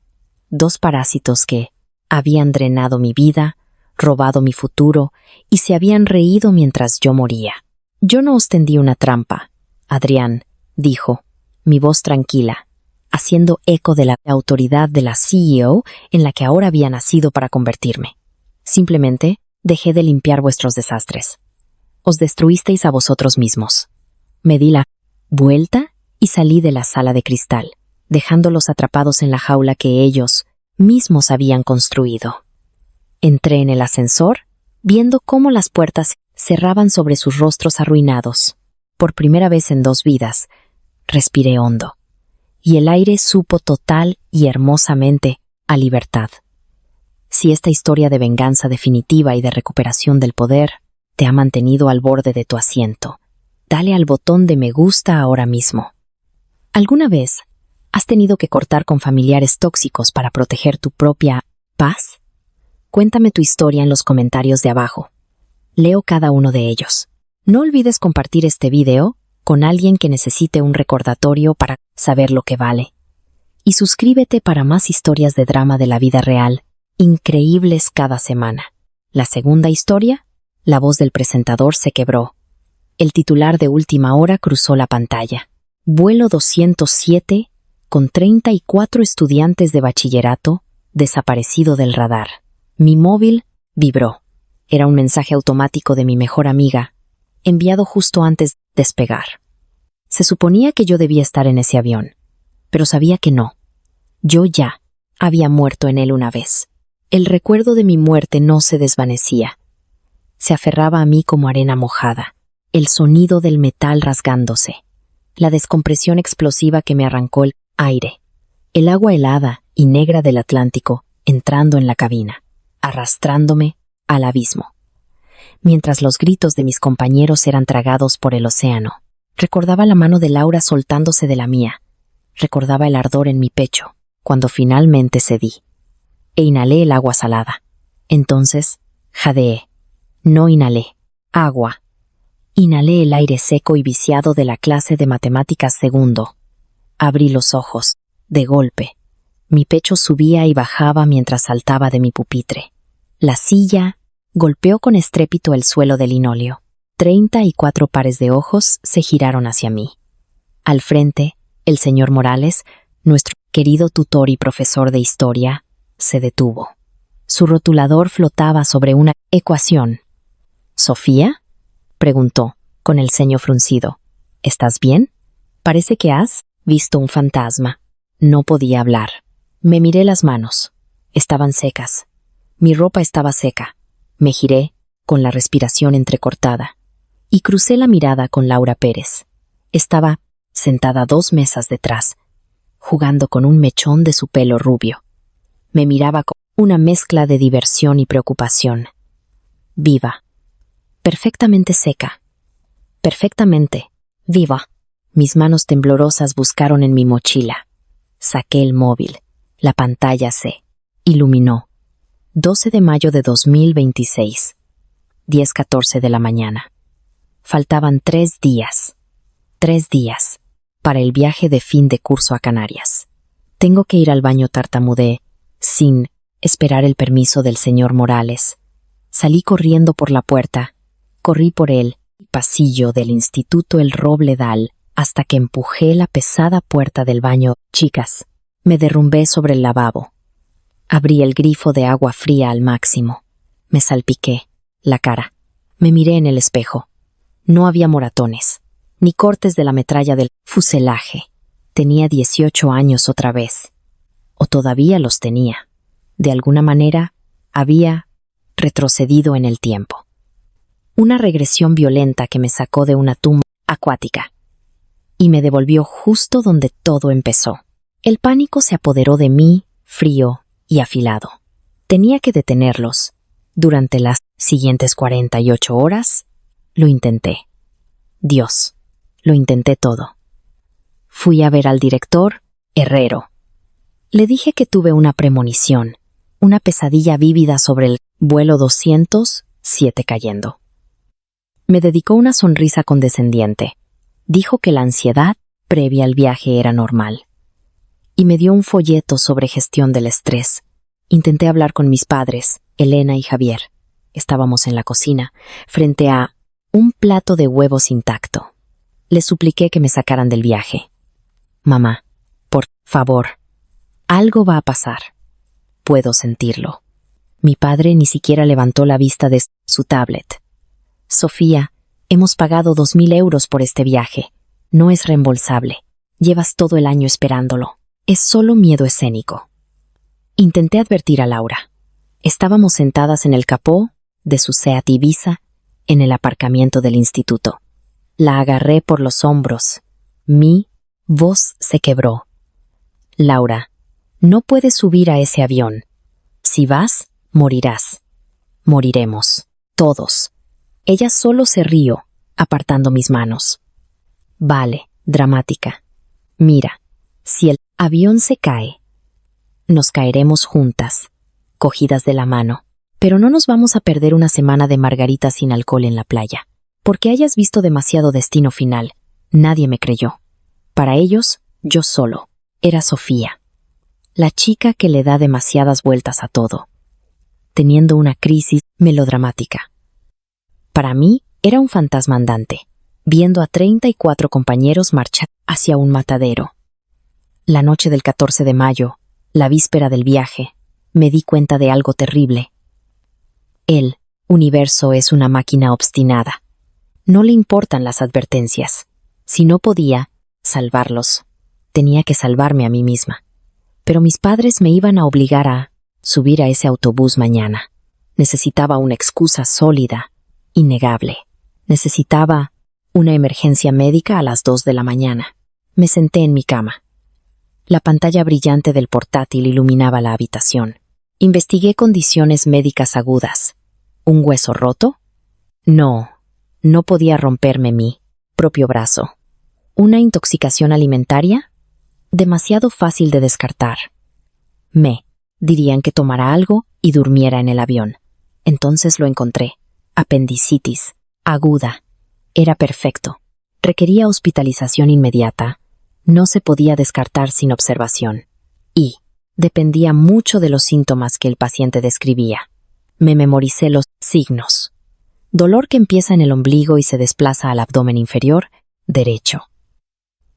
2 parásitos que habían drenado mi vida, robado mi futuro y se habían reído mientras yo moría. «Yo no os tendí una trampa», Adrián dijo, mi voz tranquila, haciendo eco de la autoridad de la CEO en la que ahora había nacido para convertirme. «Simplemente dejé de limpiar vuestros desastres. Os destruisteis a vosotros mismos». Me di la vuelta y salí de la sala de cristal, dejándolos atrapados en la jaula que ellos mismos habían construido. Entré en el ascensor, viendo cómo las puertas cerraban sobre sus rostros arruinados. Por primera vez en 2 vidas, respiré hondo, y el aire supo total y hermosamente a libertad. Si esta historia de venganza definitiva y de recuperación del poder te ha mantenido al borde de tu asiento, dale al botón de me gusta ahora mismo. ¿Alguna vez has tenido que cortar con familiares tóxicos para proteger tu propia paz? Cuéntame tu historia en los comentarios de abajo. Leo cada uno de ellos. No olvides compartir este video con alguien que necesite un recordatorio para saber lo que vale. Y suscríbete para más historias de drama de la vida real, increíbles cada semana. La segunda historia, la voz del presentador se quebró. El titular de última hora cruzó la pantalla. Vuelo 207, con 34 estudiantes de bachillerato, desaparecido del radar. Mi móvil vibró. Era un mensaje automático de mi mejor amiga, enviado justo antes de despegar. Se suponía que yo debía estar en ese avión, pero sabía que no. Yo ya había muerto en él una vez. El recuerdo de mi muerte no se desvanecía. Se aferraba a mí como arena mojada, el sonido del metal rasgándose, la descompresión explosiva que me arrancó el aire. el agua helada y negra del Atlántico entrando en la cabina, arrastrándome al abismo, mientras los gritos de mis compañeros eran tragados por el océano. Recordaba la mano de Laura soltándose de la mía. Recordaba el ardor en mi pecho, cuando finalmente cedí. E inhalé el agua salada. Entonces, jadeé. No inhalé. Agua. Inhalé el aire seco y viciado de la clase de matemáticas segundo. Abrí los ojos, de golpe. Mi pecho subía y bajaba mientras saltaba de mi pupitre. La silla golpeó con estrépito el suelo de linóleo. 34 pares de ojos se giraron hacia mí. Al frente, el señor Morales, nuestro querido tutor y profesor de historia, se detuvo. Su rotulador flotaba sobre una ecuación. ¿Sofía?, preguntó, con el ceño fruncido. ¿Estás bien? Parece que has visto un fantasma. No podía hablar. Me miré las manos. Estaban secas. Mi ropa estaba seca. Me giré, con la respiración entrecortada, y crucé la mirada con Laura Pérez. Estaba sentada 2 mesas detrás, jugando con un mechón de su pelo rubio. Me miraba con una mezcla de diversión y preocupación. Viva. Perfectamente seca. Perfectamente viva. Mis manos temblorosas buscaron en mi mochila. Saqué el móvil. La pantalla se iluminó. 12 de mayo de 2026. 10:14 de la mañana. Faltaban 3 días. 3 días para el viaje de fin de curso a Canarias. Tengo que ir al baño, tartamudeé, sin esperar el permiso del señor Morales. Salí corriendo por la puerta. Corrí por el pasillo del Instituto El Robledal hasta que empujé la pesada puerta del baño. Chicas, me derrumbé sobre el lavabo. Abrí el grifo de agua fría al máximo. Me salpiqué la cara. Me miré en el espejo. No había moratones, ni cortes de la metralla del fuselaje. Tenía 18 años otra vez. O todavía los tenía. De alguna manera, había retrocedido en el tiempo. Una regresión violenta que me sacó de una tumba acuática y me devolvió justo donde todo empezó. El pánico se apoderó de mí, frío y afilado. Tenía que detenerlos. Durante las siguientes 48 horas, lo intenté. Dios, lo intenté todo. Fui a ver al director, Herrero. Le dije que tuve una premonición, una pesadilla vívida sobre el vuelo 207 cayendo. Me dedicó una sonrisa condescendiente. Dijo que la ansiedad previa al viaje era normal. Y me dio un folleto sobre gestión del estrés. Intenté hablar con mis padres, Elena y Javier. Estábamos en la cocina, frente a un plato de huevos intacto. Les supliqué que me sacaran del viaje. Mamá, por favor, algo va a pasar. Puedo sentirlo. Mi padre ni siquiera levantó la vista de su tablet. Sofía, hemos pagado 2.000 euros por este viaje. No es reembolsable. Llevas todo el año esperándolo. Es solo miedo escénico. Intenté advertir a Laura. Estábamos sentadas en el capó de su Seat Ibiza en el aparcamiento del instituto. La agarré por los hombros. Mi voz se quebró. Laura, no puedes subir a ese avión. Si vas, morirás. Moriremos. Todos. Ella solo se rió, apartando mis manos. Vale, dramática. Mira, si el avión se cae, nos caeremos juntas, cogidas de la mano, pero no nos vamos a perder una semana de margaritas sin alcohol en la playa. Porque hayas visto demasiado Destino Final, nadie me creyó. Para ellos, yo solo. Era Sofía. La chica que le da demasiadas vueltas a todo. Teniendo una crisis melodramática. Para mí, era un fantasma andante, viendo a 34 compañeros marchar hacia un matadero. La noche del 14 de mayo, la víspera del viaje, me di cuenta de algo terrible. El universo es una máquina obstinada. No le importan las advertencias. Si no podía salvarlos, tenía que salvarme a mí misma. Pero mis padres me iban a obligar a subir a ese autobús mañana. Necesitaba una excusa sólida, innegable. Necesitaba una emergencia médica a las 2 de la mañana. Me senté en mi cama. La pantalla brillante del portátil iluminaba la habitación. Investigué condiciones médicas agudas. ¿Un hueso roto? No, no podía romperme mi propio brazo. ¿Una intoxicación alimentaria? Demasiado fácil de descartar. Dirían que tomara algo y durmiera en el avión. Entonces lo encontré. Apendicitis. Aguda. Era perfecto. Requería hospitalización inmediata. No se podía descartar sin observación. Y dependía mucho de los síntomas que el paciente describía. Me memoricé los signos. Dolor que empieza en el ombligo y se desplaza al abdomen inferior, derecho.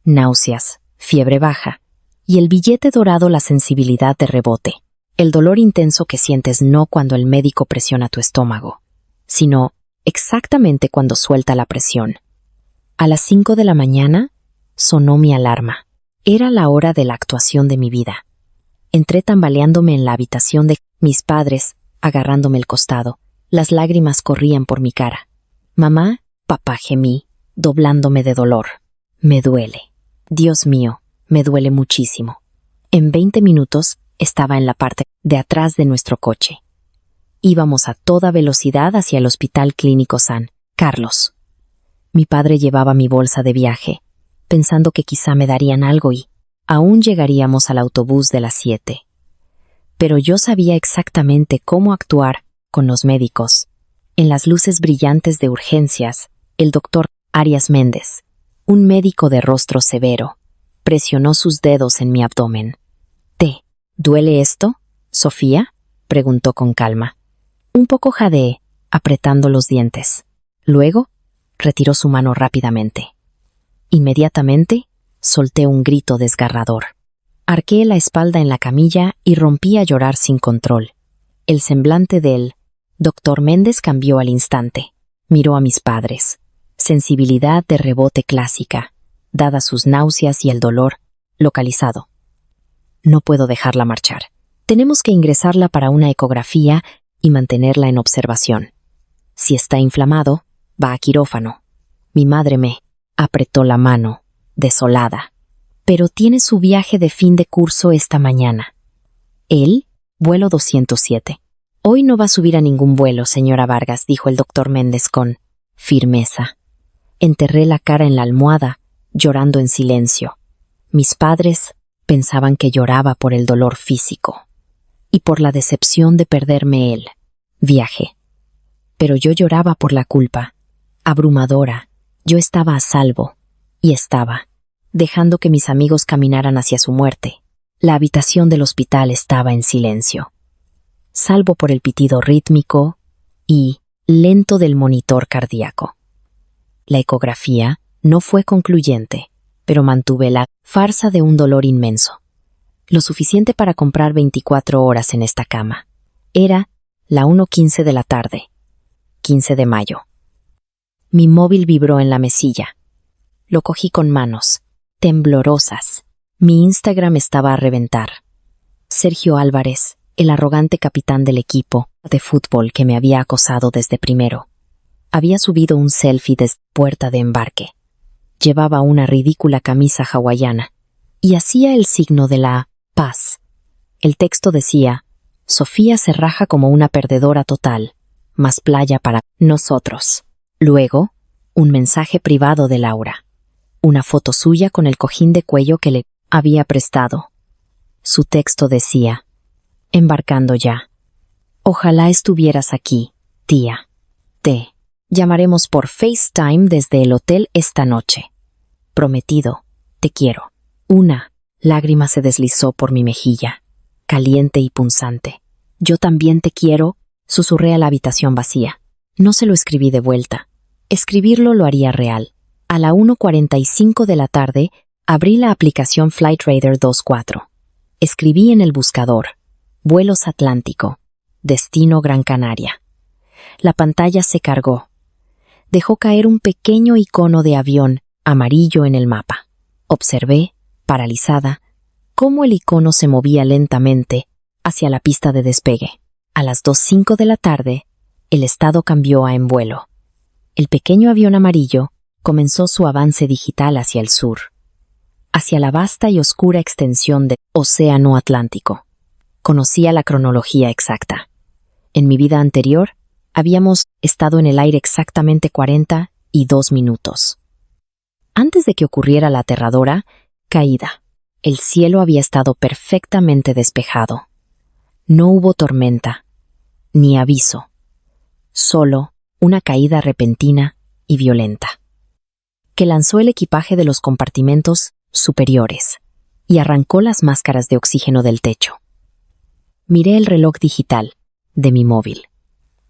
Náuseas, fiebre baja. Y el billete dorado, la sensibilidad de rebote. El dolor intenso que sientes no cuando el médico presiona tu estómago, sino exactamente cuando suelta la presión. A las 5 de la mañana sonó mi alarma. Era la hora de la actuación de mi vida. Entré tambaleándome en la habitación de mis padres, agarrándome el costado. Las lágrimas corrían por mi cara. Mamá, papá, gemí, doblándome de dolor. Me duele. Dios mío, me duele muchísimo. En 20 minutos estaba en la parte de atrás de nuestro coche. Íbamos a toda velocidad hacia el Hospital Clínico San Carlos. Mi padre llevaba mi bolsa de viaje, pensando que quizá me darían algo y aún llegaríamos al autobús de las 7. Pero yo sabía exactamente cómo actuar con los médicos. En las luces brillantes de urgencias, el doctor Arias Méndez, un médico de rostro severo, presionó sus dedos en mi abdomen. ¿Te duele esto, Sofía?, preguntó con calma. Un poco jadeé, apretando los dientes. Luego, retiró su mano rápidamente. Inmediatamente, solté un grito desgarrador. Arqué la espalda en la camilla y rompí a llorar sin control. El semblante del doctor Méndez cambió al instante. Miró a mis padres. Sensibilidad de rebote clásica, dadas sus náuseas y el dolor localizado. No puedo dejarla marchar. Tenemos que ingresarla para una ecografía y mantenerla en observación. Si está inflamado, va a quirófano. Mi madre me apretó la mano, desolada. Pero tiene su viaje de fin de curso esta mañana. Él, vuelo 207. Hoy no va a subir a ningún vuelo, señora Vargas, dijo el doctor Méndez con firmeza. Enterré la cara en la almohada, llorando en silencio. Mis padres pensaban que lloraba por el dolor físico y por la decepción de perderme el viaje. Pero yo lloraba por la culpa, abrumadora. Yo estaba a salvo, y estaba, dejando que mis amigos caminaran hacia su muerte. La habitación del hospital estaba en silencio, salvo por el pitido rítmico y lento del monitor cardíaco. La ecografía no fue concluyente, pero mantuve la farsa de un dolor inmenso. Lo suficiente para comprar 24 horas en esta cama. Era la 1:15 de la tarde, 15 de mayo. Mi móvil vibró en la mesilla. Lo cogí con manos, temblorosas. Mi Instagram estaba a reventar. Sergio Álvarez, el arrogante capitán del equipo de fútbol que me había acosado desde primero, había subido un selfie desde puerta de embarque. Llevaba una ridícula camisa hawaiana y hacía el signo de la paz. El texto decía: Sofía se raja como una perdedora total, más playa para nosotros. Luego, un mensaje privado de Laura. Una foto suya con el cojín de cuello que le había prestado. Su texto decía: embarcando ya. Ojalá estuvieras aquí, tía. Te llamaremos por FaceTime desde el hotel esta noche. Prometido, te quiero. Una lágrima se deslizó por mi mejilla, caliente y punzante. Yo también te quiero, susurré a la habitación vacía. No se lo escribí de vuelta. Escribirlo lo haría real. A la 1:45 de la tarde, abrí la aplicación Flightradar 24. Escribí en el buscador: Vuelos Atlántico, destino Gran Canaria. La pantalla se cargó. Dejó caer un pequeño icono de avión amarillo en el mapa. Observé, paralizada, cómo el icono se movía lentamente hacia la pista de despegue. A las 2:05 de la tarde, el estado cambió a en vuelo. El pequeño avión amarillo comenzó su avance digital hacia el sur. hacia la vasta y oscura extensión del Océano Atlántico. Conocía la cronología exacta. En mi vida anterior, habíamos estado en el aire exactamente 42 minutos. Antes de que ocurriera la aterradora caída, el cielo había estado perfectamente despejado. No hubo tormenta, ni aviso, solo una caída repentina y violenta, que lanzó el equipaje de los compartimentos superiores y arrancó las máscaras de oxígeno del techo. Miré el reloj digital de mi móvil.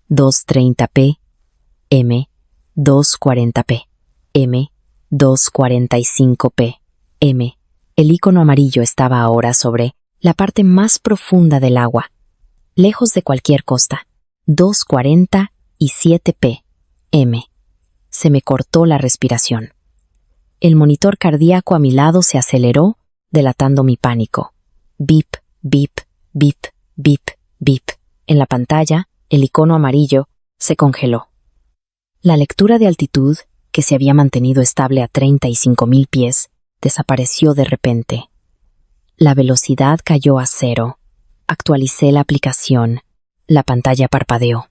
2:30 p.m., 2:40 p.m., 2:45 p.m. El icono amarillo estaba ahora sobre la parte más profunda del agua, lejos de cualquier costa. 2:47 p.m. Se me cortó la respiración. El monitor cardíaco a mi lado se aceleró, delatando mi pánico. Bip, bip, bip, bip, bip. En la pantalla, el icono amarillo se congeló. La lectura de altitud, que se había mantenido estable a 35.000 pies, desapareció de repente. La velocidad cayó a 0. Actualicé la aplicación. La pantalla parpadeó.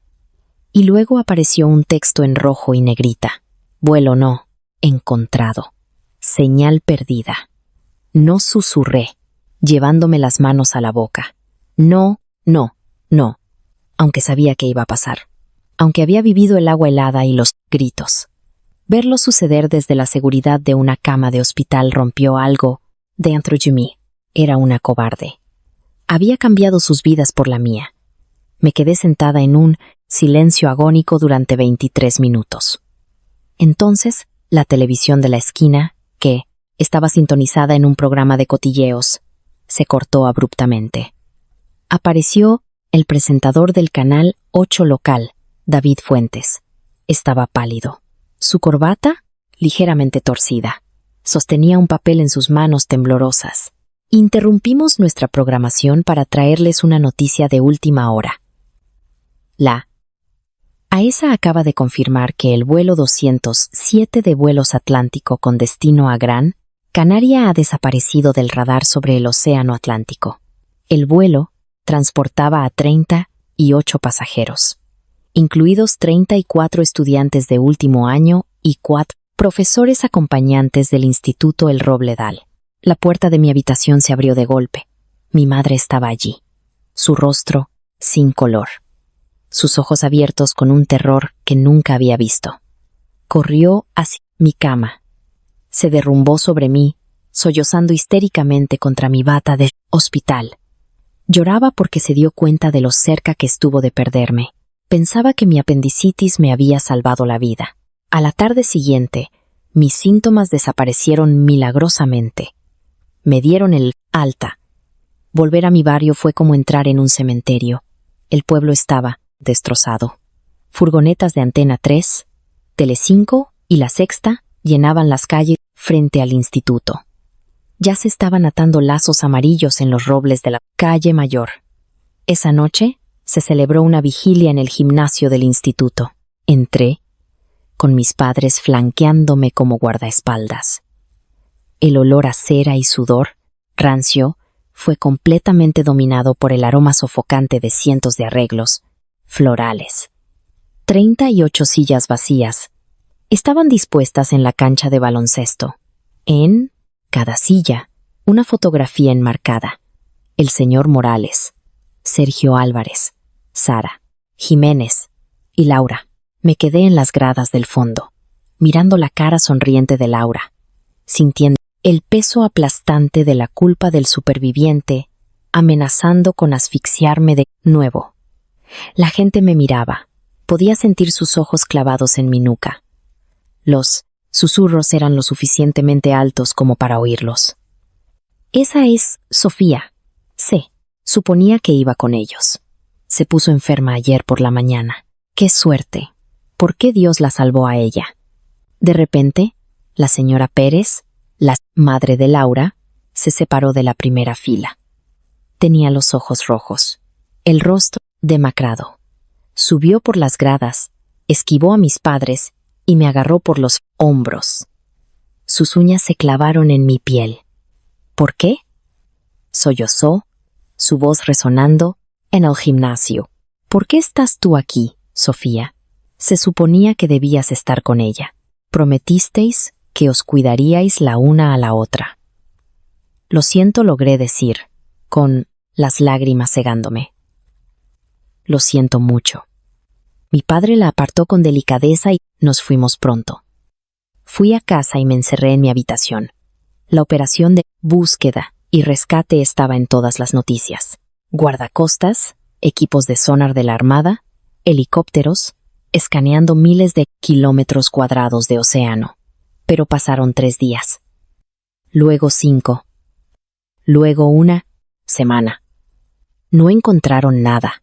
Y luego apareció un texto en rojo y negrita. Vuelo no encontrado. Señal perdida. No susurré, llevándome las manos a la boca. No, no, no. Aunque sabía que iba a pasar. Aunque había vivido el agua helada y los gritos. Verlo suceder desde la seguridad de una cama de hospital rompió algo dentro de mí. Era una cobarde. Había cambiado sus vidas por la mía. Me quedé sentada en un silencio agónico durante 23 minutos. Entonces, la televisión de la esquina, que estaba sintonizada en un programa de cotilleos, se cortó abruptamente. Apareció el presentador del canal 8 local, David Fuentes. Estaba pálido. Su corbata, ligeramente torcida, sostenía un papel en sus manos temblorosas. Interrumpimos nuestra programación para traerles una noticia de última hora. La AESA acaba de confirmar que el vuelo 207 de Vuelos Atlántico con destino a Gran Canaria ha desaparecido del radar sobre el Océano Atlántico. El vuelo transportaba a 38 pasajeros, incluidos 34 estudiantes de último año y 4 profesores acompañantes del Instituto El Robledal. La puerta de mi habitación se abrió de golpe. Mi madre estaba allí, su rostro sin color, sus ojos abiertos con un terror que nunca había visto. Corrió hacia mi cama. Se derrumbó sobre mí, sollozando histéricamente contra mi bata de hospital. Lloraba porque se dio cuenta de lo cerca que estuvo de perderme. Pensaba que mi apendicitis me había salvado la vida. A la tarde siguiente, mis síntomas desaparecieron milagrosamente. Me dieron el alta. Volver a mi barrio fue como entrar en un cementerio. El pueblo estaba destrozado. Furgonetas de Antena 3, Telecinco y La Sexta llenaban las calles frente al instituto. Ya se estaban atando lazos amarillos en los robles de la calle Mayor. Esa noche se celebró una vigilia en el gimnasio del instituto. Entré, con mis padres flanqueándome como guardaespaldas. El olor a cera y sudor, rancio, fue completamente dominado por el aroma sofocante de cientos de arreglos florales. 38 sillas vacías estaban dispuestas en la cancha de baloncesto. En cada silla, una fotografía enmarcada. El señor Morales, Sergio Álvarez, Sara, Jiménez y Laura. Me quedé en las gradas del fondo, mirando la cara sonriente de Laura, sintiendo el peso aplastante de la culpa del superviviente, amenazando con asfixiarme de nuevo. La gente me miraba. Podía sentir sus ojos clavados en mi nuca. Los susurros eran lo suficientemente altos como para oírlos. Esa es Sofía. Sé, suponía que iba con ellos. Se puso enferma ayer por la mañana. ¡Qué suerte! ¿Por qué Dios la salvó a ella? De repente, la señora Pérez, la madre de Laura, se separó de la primera fila. Tenía los ojos rojos, el rostro demacrado. Subió por las gradas, esquivó a mis padres y me agarró por los hombros. Sus uñas se clavaron en mi piel. ¿Por qué? Sollozó, su voz resonando en el gimnasio. ¿Por qué estás tú aquí, Sofía? Se suponía que debías estar con ella. Prometisteis que os cuidaríais la una a la otra. Lo siento, logré decir, con las lágrimas cegándome. Lo siento mucho. Mi padre la apartó con delicadeza y nos fuimos pronto. Fui a casa y me encerré en mi habitación. La operación de búsqueda y rescate estaba en todas las noticias. Guardacostas, equipos de sonar de la Armada, helicópteros, escaneando miles de kilómetros cuadrados de océano. Pero pasaron 3 días. Luego 5. Luego 1 semana. No encontraron nada.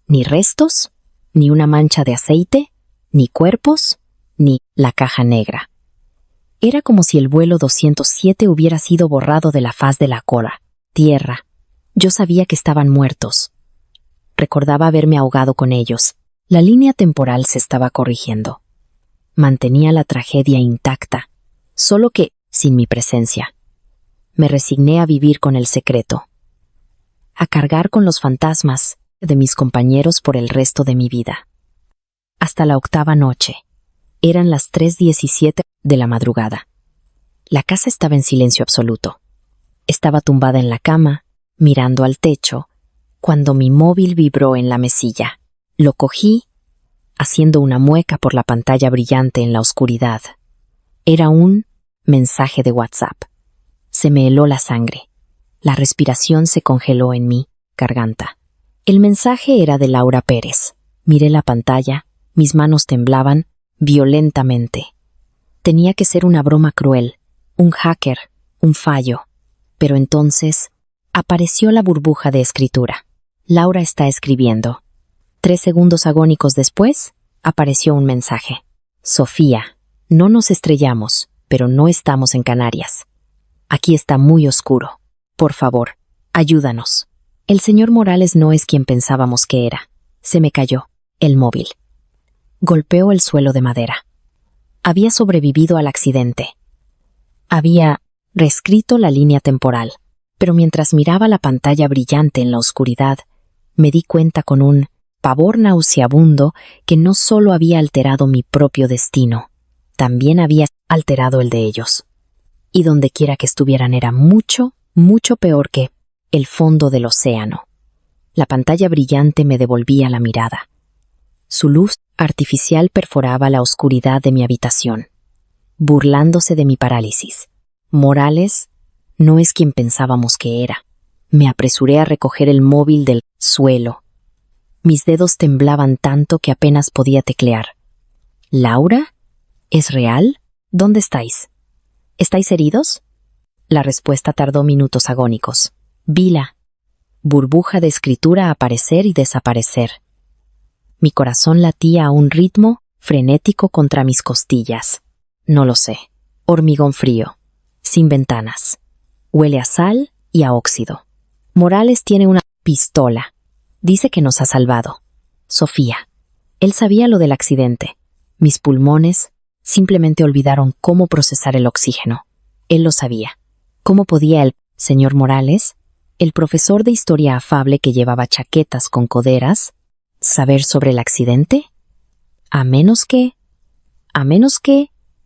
Ni restos, ni una mancha de aceite, ni cuerpos, ni la caja negra. Era como si el vuelo 207 hubiera sido borrado de la faz de la tierra. Yo sabía que estaban muertos. Recordaba haberme ahogado con ellos. La línea temporal se estaba corrigiendo. Mantenía la tragedia intacta, solo que sin mi presencia. Me resigné a vivir con el secreto, a cargar con los fantasmas de mis compañeros por el resto de mi vida. Hasta la 8ª noche. Eran las 3:17 de la madrugada. La casa estaba en silencio absoluto. Estaba tumbada en la cama, mirando al techo, cuando mi móvil vibró en la mesilla. Lo cogí, haciendo una mueca por la pantalla brillante en la oscuridad. Era un mensaje de WhatsApp. Se me heló la sangre. La respiración se congeló en mi garganta. El mensaje era de Laura Pérez. Miré la pantalla, mis manos temblaban violentamente. Tenía que ser una broma cruel, un hacker, un fallo. Pero entonces apareció la burbuja de escritura. Laura está escribiendo. 3 segundos agónicos después, apareció un mensaje. Sofía, no nos estrellamos, pero no estamos en Canarias. Aquí está muy oscuro. Por favor, ayúdanos. El señor Morales no es quien pensábamos que era. Se me cayó el móvil. Golpeó el suelo de madera. Había sobrevivido al accidente. Había reescrito la línea temporal, pero mientras miraba la pantalla brillante en la oscuridad, me di cuenta con un pavor nauseabundo que no solo había alterado mi propio destino, también había alterado el de ellos. Y dondequiera que estuvieran era mucho, mucho peor que el fondo del océano. La pantalla brillante me devolvía la mirada. Su luz artificial perforaba la oscuridad de mi habitación, burlándose de mi parálisis. Morales no es quien pensábamos que era. Me apresuré a recoger el móvil del suelo. Mis dedos temblaban tanto que apenas podía teclear. ¿Laura? ¿Es real? ¿Dónde estáis? ¿Estáis heridos? La respuesta tardó minutos agónicos. Vila. Burbuja de escritura aparecer y desaparecer. Mi corazón latía a un ritmo frenético contra mis costillas. No lo sé. Hormigón frío. Sin ventanas. Huele a sal y a óxido. Morales tiene una pistola. Dice que nos ha salvado. Sofía. Él sabía lo del accidente. Mis pulmones simplemente olvidaron cómo procesar el oxígeno. Él lo sabía. ¿Cómo podía el señor Morales, el profesor de historia afable que llevaba chaquetas con coderas, saber sobre el accidente? A menos que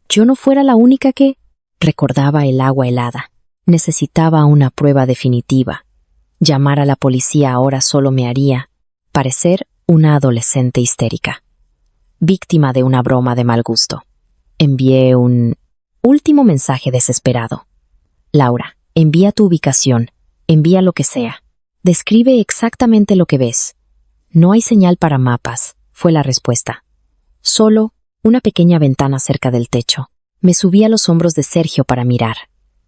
yo no fuera la única que... Recordaba el agua helada. Necesitaba una prueba definitiva. Llamar a la policía ahora solo me haría parecer una adolescente histérica, víctima de una broma de mal gusto. Envié un último mensaje desesperado. Laura, envía tu ubicación, envía lo que sea. Describe exactamente lo que ves. No hay señal para mapas, fue la respuesta. Solo una pequeña ventana cerca del techo. Me subí a los hombros de Sergio para mirar.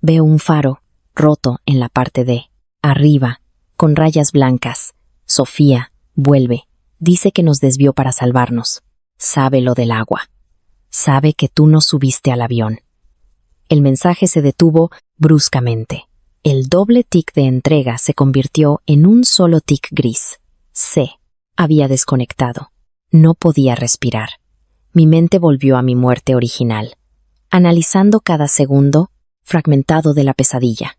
Veo un faro, roto en la parte de arriba, con rayas blancas. Sofía, vuelve. Dice que nos desvió para salvarnos. Sabe lo del agua. Sabe que tú no subiste al avión. El mensaje se detuvo bruscamente. El doble tic de entrega se convirtió en un solo tic gris. Había desconectado. No podía respirar. Mi mente volvió a mi muerte original, analizando cada segundo fragmentado de la pesadilla.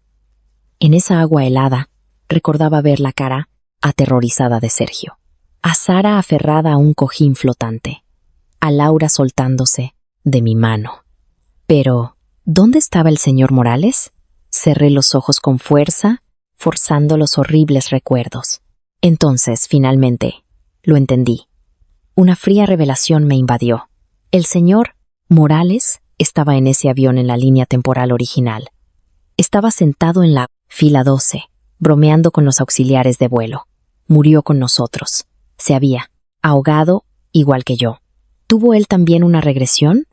En esa agua helada, recordaba ver la cara aterrorizada de Sergio, a Sara aferrada a un cojín flotante, a Laura soltándose de mi mano. Pero, ¿dónde estaba el señor Morales? Cerré los ojos con fuerza, forzando los horribles recuerdos. Entonces, finalmente, lo entendí. Una fría revelación me invadió. El señor Morales estaba en ese avión en la línea temporal original. Estaba sentado en la fila 12, bromeando con los auxiliares de vuelo. Murió con nosotros. Se había ahogado igual que yo. ¿Tuvo él también una regresión?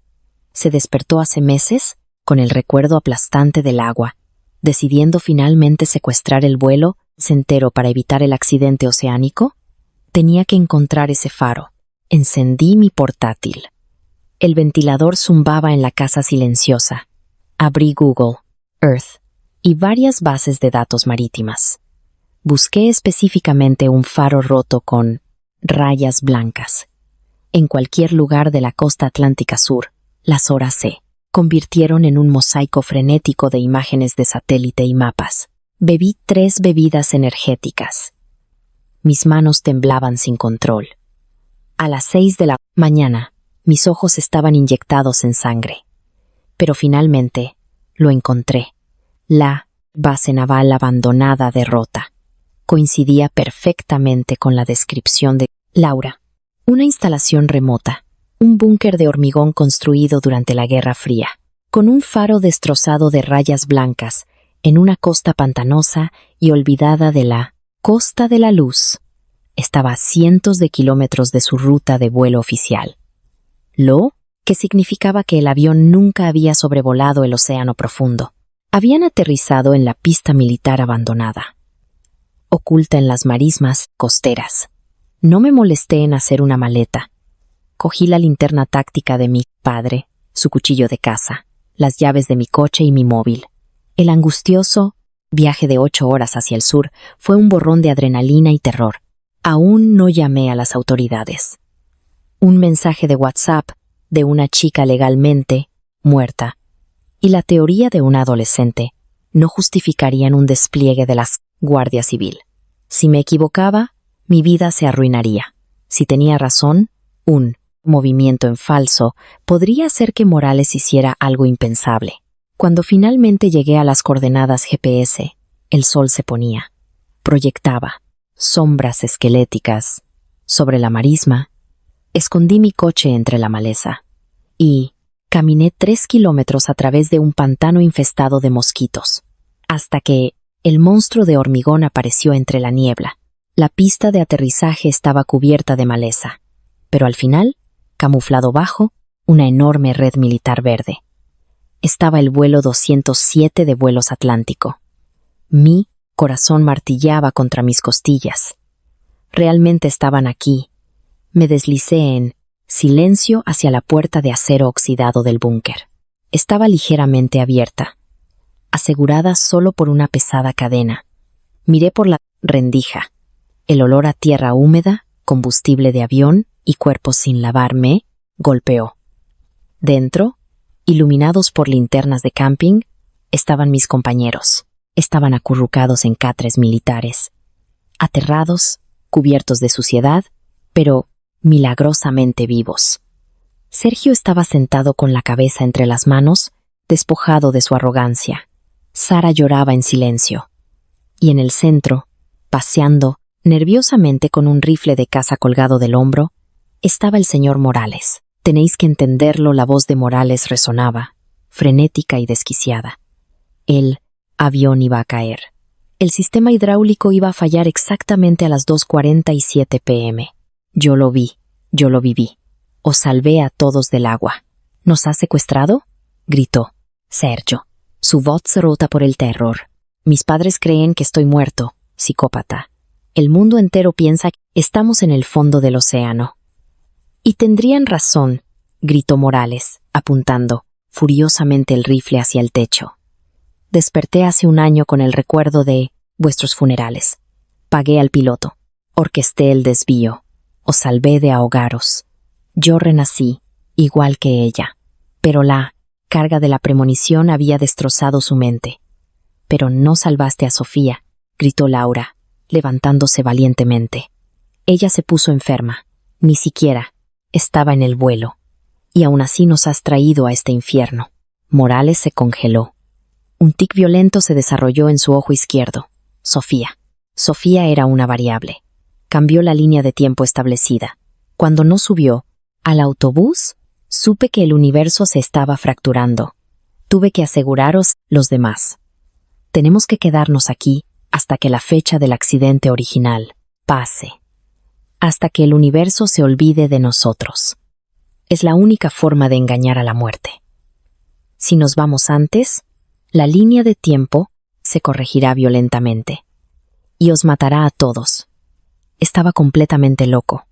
Se despertó hace meses con el recuerdo aplastante del agua, decidiendo finalmente secuestrar el vuelo entero para evitar el accidente oceánico. Tenía que encontrar ese faro. Encendí mi portátil. El ventilador zumbaba en la casa silenciosa. Abrí Google, Earth y varias bases de datos marítimas. Busqué específicamente un faro roto con rayas blancas. En cualquier lugar de la costa atlántica sur, las horas se convirtieron en un mosaico frenético de imágenes de satélite y mapas. Bebí 3 bebidas energéticas. Mis manos temblaban sin control. A las 6 de la mañana, mis ojos estaban inyectados en sangre. Pero finalmente, lo encontré. La base naval abandonada derrota. Coincidía perfectamente con la descripción de Laura. Una instalación remota, un búnker de hormigón construido durante la Guerra Fría, con un faro destrozado de rayas blancas, en una costa pantanosa y olvidada de la Costa de la Luz. Estaba a cientos de kilómetros de su ruta de vuelo oficial. Lo que significaba que el avión nunca había sobrevolado el océano profundo. Habían aterrizado en la pista militar abandonada, oculta en las marismas costeras. No me molesté en hacer una maleta. Cogí la linterna táctica de mi padre, su cuchillo de caza, las llaves de mi coche y mi móvil. El angustioso viaje de 8 horas hacia el sur fue un borrón de adrenalina y terror. Aún no llamé a las autoridades. Un mensaje de WhatsApp de una chica legalmente muerta y la teoría de una adolescente no justificarían un despliegue de la Guardia Civil. Si me equivocaba, mi vida se arruinaría. Si tenía razón, un movimiento en falso podría hacer que Morales hiciera algo impensable. Cuando finalmente llegué a las coordenadas GPS, el sol se ponía. Proyectaba sombras esqueléticas sobre la marisma. Escondí mi coche entre la maleza y caminé 3 kilómetros a través de un pantano infestado de mosquitos, hasta que el monstruo de hormigón apareció entre la niebla. La pista de aterrizaje estaba cubierta de maleza, pero al final, camuflado bajo, una enorme red militar verde. Estaba el vuelo 207 de Vuelos Atlántico. Mi corazón martillaba contra mis costillas. Realmente estaban aquí. Me deslicé en silencio hacia la puerta de acero oxidado del búnker. Estaba ligeramente abierta, asegurada solo por una pesada cadena. Miré por la rendija. El olor a tierra húmeda, combustible de avión y cuerpos sin lavar me golpeó. Dentro, iluminados por linternas de camping, estaban mis compañeros. Estaban acurrucados en catres militares, aterrados, cubiertos de suciedad, pero milagrosamente vivos. Sergio estaba sentado con la cabeza entre las manos, despojado de su arrogancia. Sara lloraba en silencio. Y en el centro, paseando nerviosamente con un rifle de caza colgado del hombro, estaba el señor Morales. Tenéis que entenderlo, la voz de Morales resonaba, frenética y desquiciada. El avión iba a caer. El sistema hidráulico iba a fallar exactamente a las 2:47 p.m. Yo lo vi, yo lo viví. Os salvé a todos del agua. ¿Nos ha secuestrado?, gritó Sergio, su voz rota por el terror. Mis padres creen que estoy muerto, psicópata. El mundo entero piensa que estamos en el fondo del océano. Y tendrían razón, gritó Morales, apuntando furiosamente el rifle hacia el techo. Desperté hace un año con el recuerdo de vuestros funerales. Pagué al piloto, orquesté el desvío, os salvé de ahogaros. Yo renací, igual que ella, pero la carga de la premonición había destrozado su mente. Pero no salvaste a Sofía, gritó Laura, levantándose valientemente. Ella se puso enferma. Ni siquiera estaba en el vuelo. Y aún así nos has traído a este infierno. Morales se congeló. Un tic violento se desarrolló en su ojo izquierdo. Sofía. Sofía era una variable. Cambió la línea de tiempo establecida. Cuando no subió al autobús, supe que el universo se estaba fracturando. Tuve que aseguraros los demás. Tenemos que quedarnos aquí hasta que la fecha del accidente original pase. Hasta que el universo se olvide de nosotros. Es la única forma de engañar a la muerte. Si nos vamos antes, la línea de tiempo se corregirá violentamente. Y os matará a todos. Estaba completamente loco.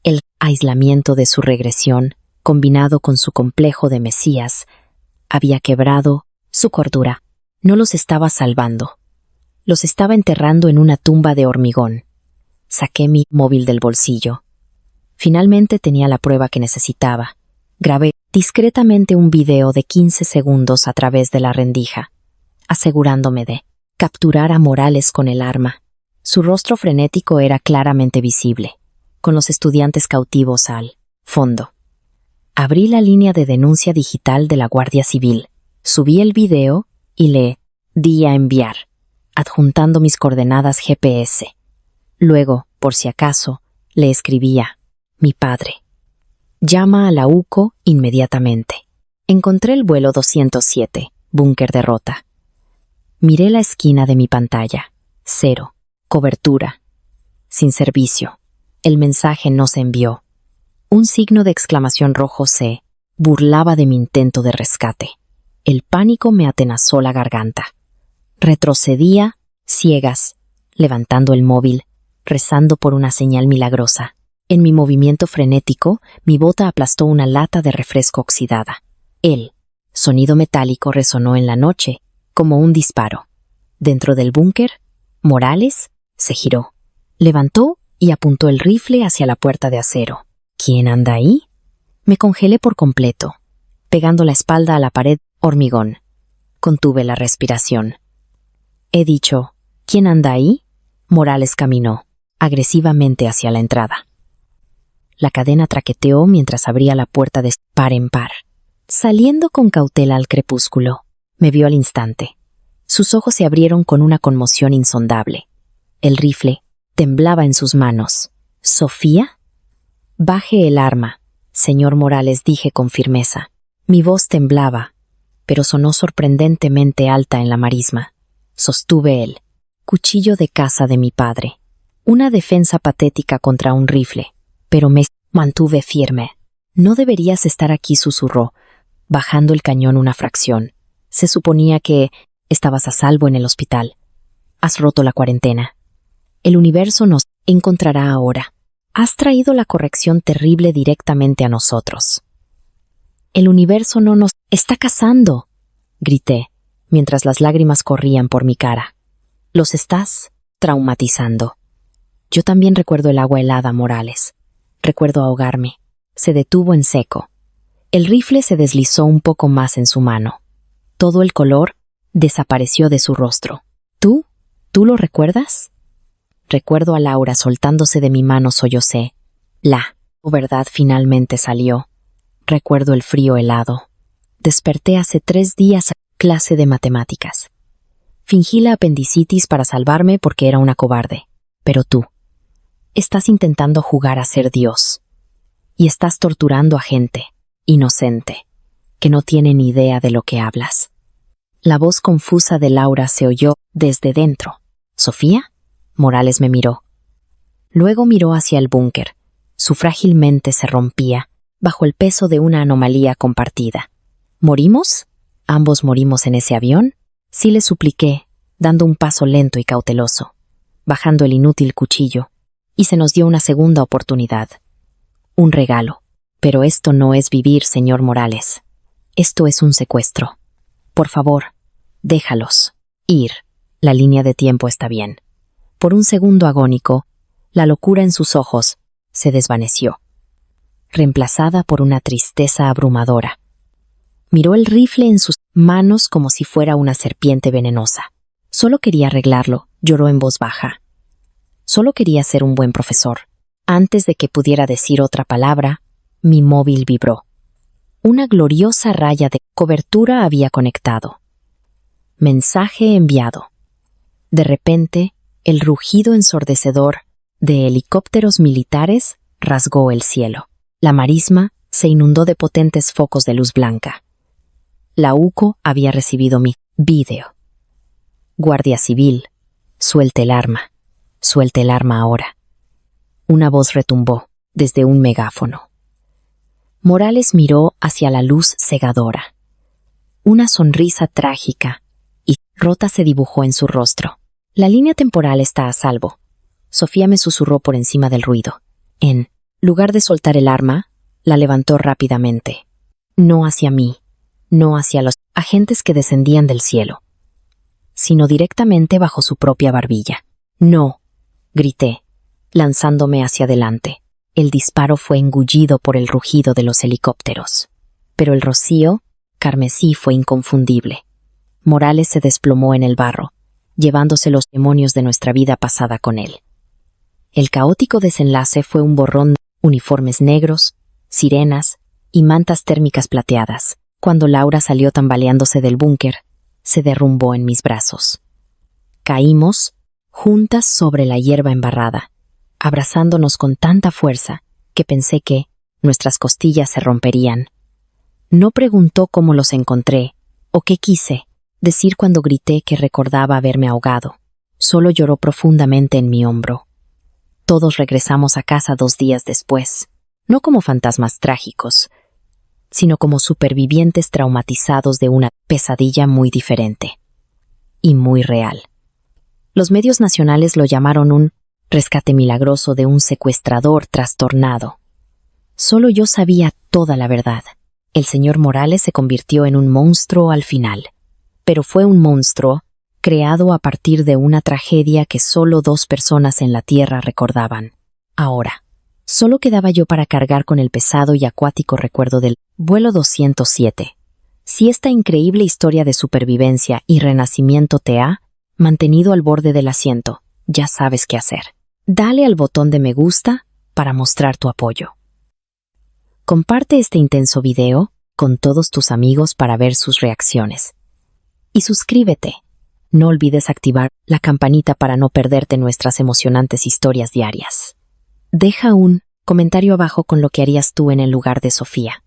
El aislamiento de su regresión, combinado con su complejo de Mesías, había quebrado su cordura. No los estaba salvando. Los estaba enterrando en una tumba de hormigón. Saqué mi móvil del bolsillo. Finalmente tenía la prueba que necesitaba. Grabé discretamente un video de 15 segundos a través de la rendija, asegurándome de capturar a Morales con el arma. Su rostro frenético era claramente visible, con los estudiantes cautivos al fondo. Abrí la línea de denuncia digital de la Guardia Civil, subí el video y le di a enviar, adjuntando mis coordenadas GPS. Luego, por si acaso, le escribía: mi padre. Llama a la UCO inmediatamente. Encontré el vuelo 207, búnker de Rota. Miré la esquina de mi pantalla. 0. Cobertura. Sin servicio. El mensaje no se envió. Un signo de exclamación rojo se burlaba de mi intento de rescate. El pánico me atenazó la garganta. Retrocedía, ciegas, levantando el móvil, rezando por una señal milagrosa. En mi movimiento frenético, mi bota aplastó una lata de refresco oxidada. El sonido metálico resonó en la noche, como un disparo. Dentro del búnker, Morales se giró, levantó y apuntó el rifle hacia la puerta de acero. ¿Quién anda ahí? Me congelé por completo, pegando la espalda a la pared hormigón. Contuve la respiración. He dicho, ¿quién anda ahí? Morales caminó, agresivamente hacia la entrada. La cadena traqueteó mientras abría la puerta de par en par. Saliendo con cautela al crepúsculo, me vio al instante. Sus ojos se abrieron con una conmoción insondable. El rifle temblaba en sus manos. ¿Sofía? Baje el arma, señor Morales, dije con firmeza. Mi voz temblaba, pero sonó sorprendentemente alta en la marisma. Sostuve el cuchillo de caza de mi padre. Una defensa patética contra un rifle, pero me mantuve firme. No deberías estar aquí, susurró, bajando el cañón una fracción. Se suponía que estabas a salvo en el hospital. Has roto la cuarentena. El universo nos encontrará ahora. Has traído la corrección terrible directamente a nosotros. El universo no nos está cazando, grité, mientras las lágrimas corrían por mi cara. Los estás traumatizando. Yo también recuerdo el agua helada, Morales. Recuerdo ahogarme. Se detuvo en seco. El rifle se deslizó un poco más en su mano. Todo el color desapareció de su rostro. ¿Tú lo recuerdas? Recuerdo a Laura soltándose de mi mano, sollocé. La verdad finalmente salió. Recuerdo el frío helado. Desperté hace 3 días a clase de matemáticas. Fingí la apendicitis para salvarme porque era una cobarde. Pero tú estás intentando jugar a ser Dios. Y estás torturando a gente inocente, que no tiene ni idea de lo que hablas. La voz confusa de Laura se oyó desde dentro. ¿Sofía? Morales me miró. Luego miró hacia el búnker. Su frágil mente se rompía bajo el peso de una anomalía compartida. ¿Morimos? ¿Ambos morimos en ese avión? Sí, le supliqué, dando un paso lento y cauteloso, bajando el inútil cuchillo, y se nos dio una segunda oportunidad. Un regalo. Pero esto no es vivir, señor Morales. Esto es un secuestro. Por favor, déjalos ir. La línea de tiempo está bien. Por un segundo agónico, la locura en sus ojos se desvaneció, reemplazada por una tristeza abrumadora. Miró el rifle en sus manos como si fuera una serpiente venenosa. Solo quería arreglarlo, lloró en voz baja. Solo quería ser un buen profesor. Antes de que pudiera decir otra palabra, mi móvil vibró. Una gloriosa raya de cobertura había conectado. Mensaje enviado. De repente, el rugido ensordecedor de helicópteros militares rasgó el cielo. La marisma se inundó de potentes focos de luz blanca. La UCO había recibido mi vídeo. Guardia Civil, suelte el arma ahora. Una voz retumbó desde un megáfono. Morales miró hacia la luz cegadora. Una sonrisa trágica y rota se dibujó en su rostro. La línea temporal está a salvo. Sofía me susurró por encima del ruido. En lugar de soltar el arma, la levantó rápidamente. No hacia mí, no hacia los agentes que descendían del cielo, sino directamente bajo su propia barbilla. No, grité, lanzándome hacia adelante. El disparo fue engullido por el rugido de los helicópteros. Pero el rocío carmesí fue inconfundible. Morales se desplomó en el barro, llevándose los demonios de nuestra vida pasada con él. El caótico desenlace fue un borrón de uniformes negros, sirenas y mantas térmicas plateadas. Cuando Laura salió tambaleándose del búnker, se derrumbó en mis brazos. Caímos juntas sobre la hierba embarrada, abrazándonos con tanta fuerza que pensé que nuestras costillas se romperían. No preguntó cómo los encontré o qué quise decir cuando grité que recordaba haberme ahogado. Solo lloró profundamente en mi hombro. Todos regresamos a casa 2 días después, no como fantasmas trágicos, sino como supervivientes traumatizados de una pesadilla muy diferente y muy real. Los medios nacionales lo llamaron un rescate milagroso de un secuestrador trastornado. Solo yo sabía toda la verdad. El señor Morales se convirtió en un monstruo al final, pero fue un monstruo creado a partir de una tragedia que solo 2 personas en la Tierra recordaban. Ahora, solo quedaba yo para cargar con el pesado y acuático recuerdo del vuelo 207. Si esta increíble historia de supervivencia y renacimiento te ha mantenido al borde del asiento, ya sabes qué hacer. Dale al botón de me gusta para mostrar tu apoyo. Comparte este intenso video con todos tus amigos para ver sus reacciones. Y suscríbete. No olvides activar la campanita para no perderte nuestras emocionantes historias diarias. Deja un comentario abajo con lo que harías tú en el lugar de Sofía.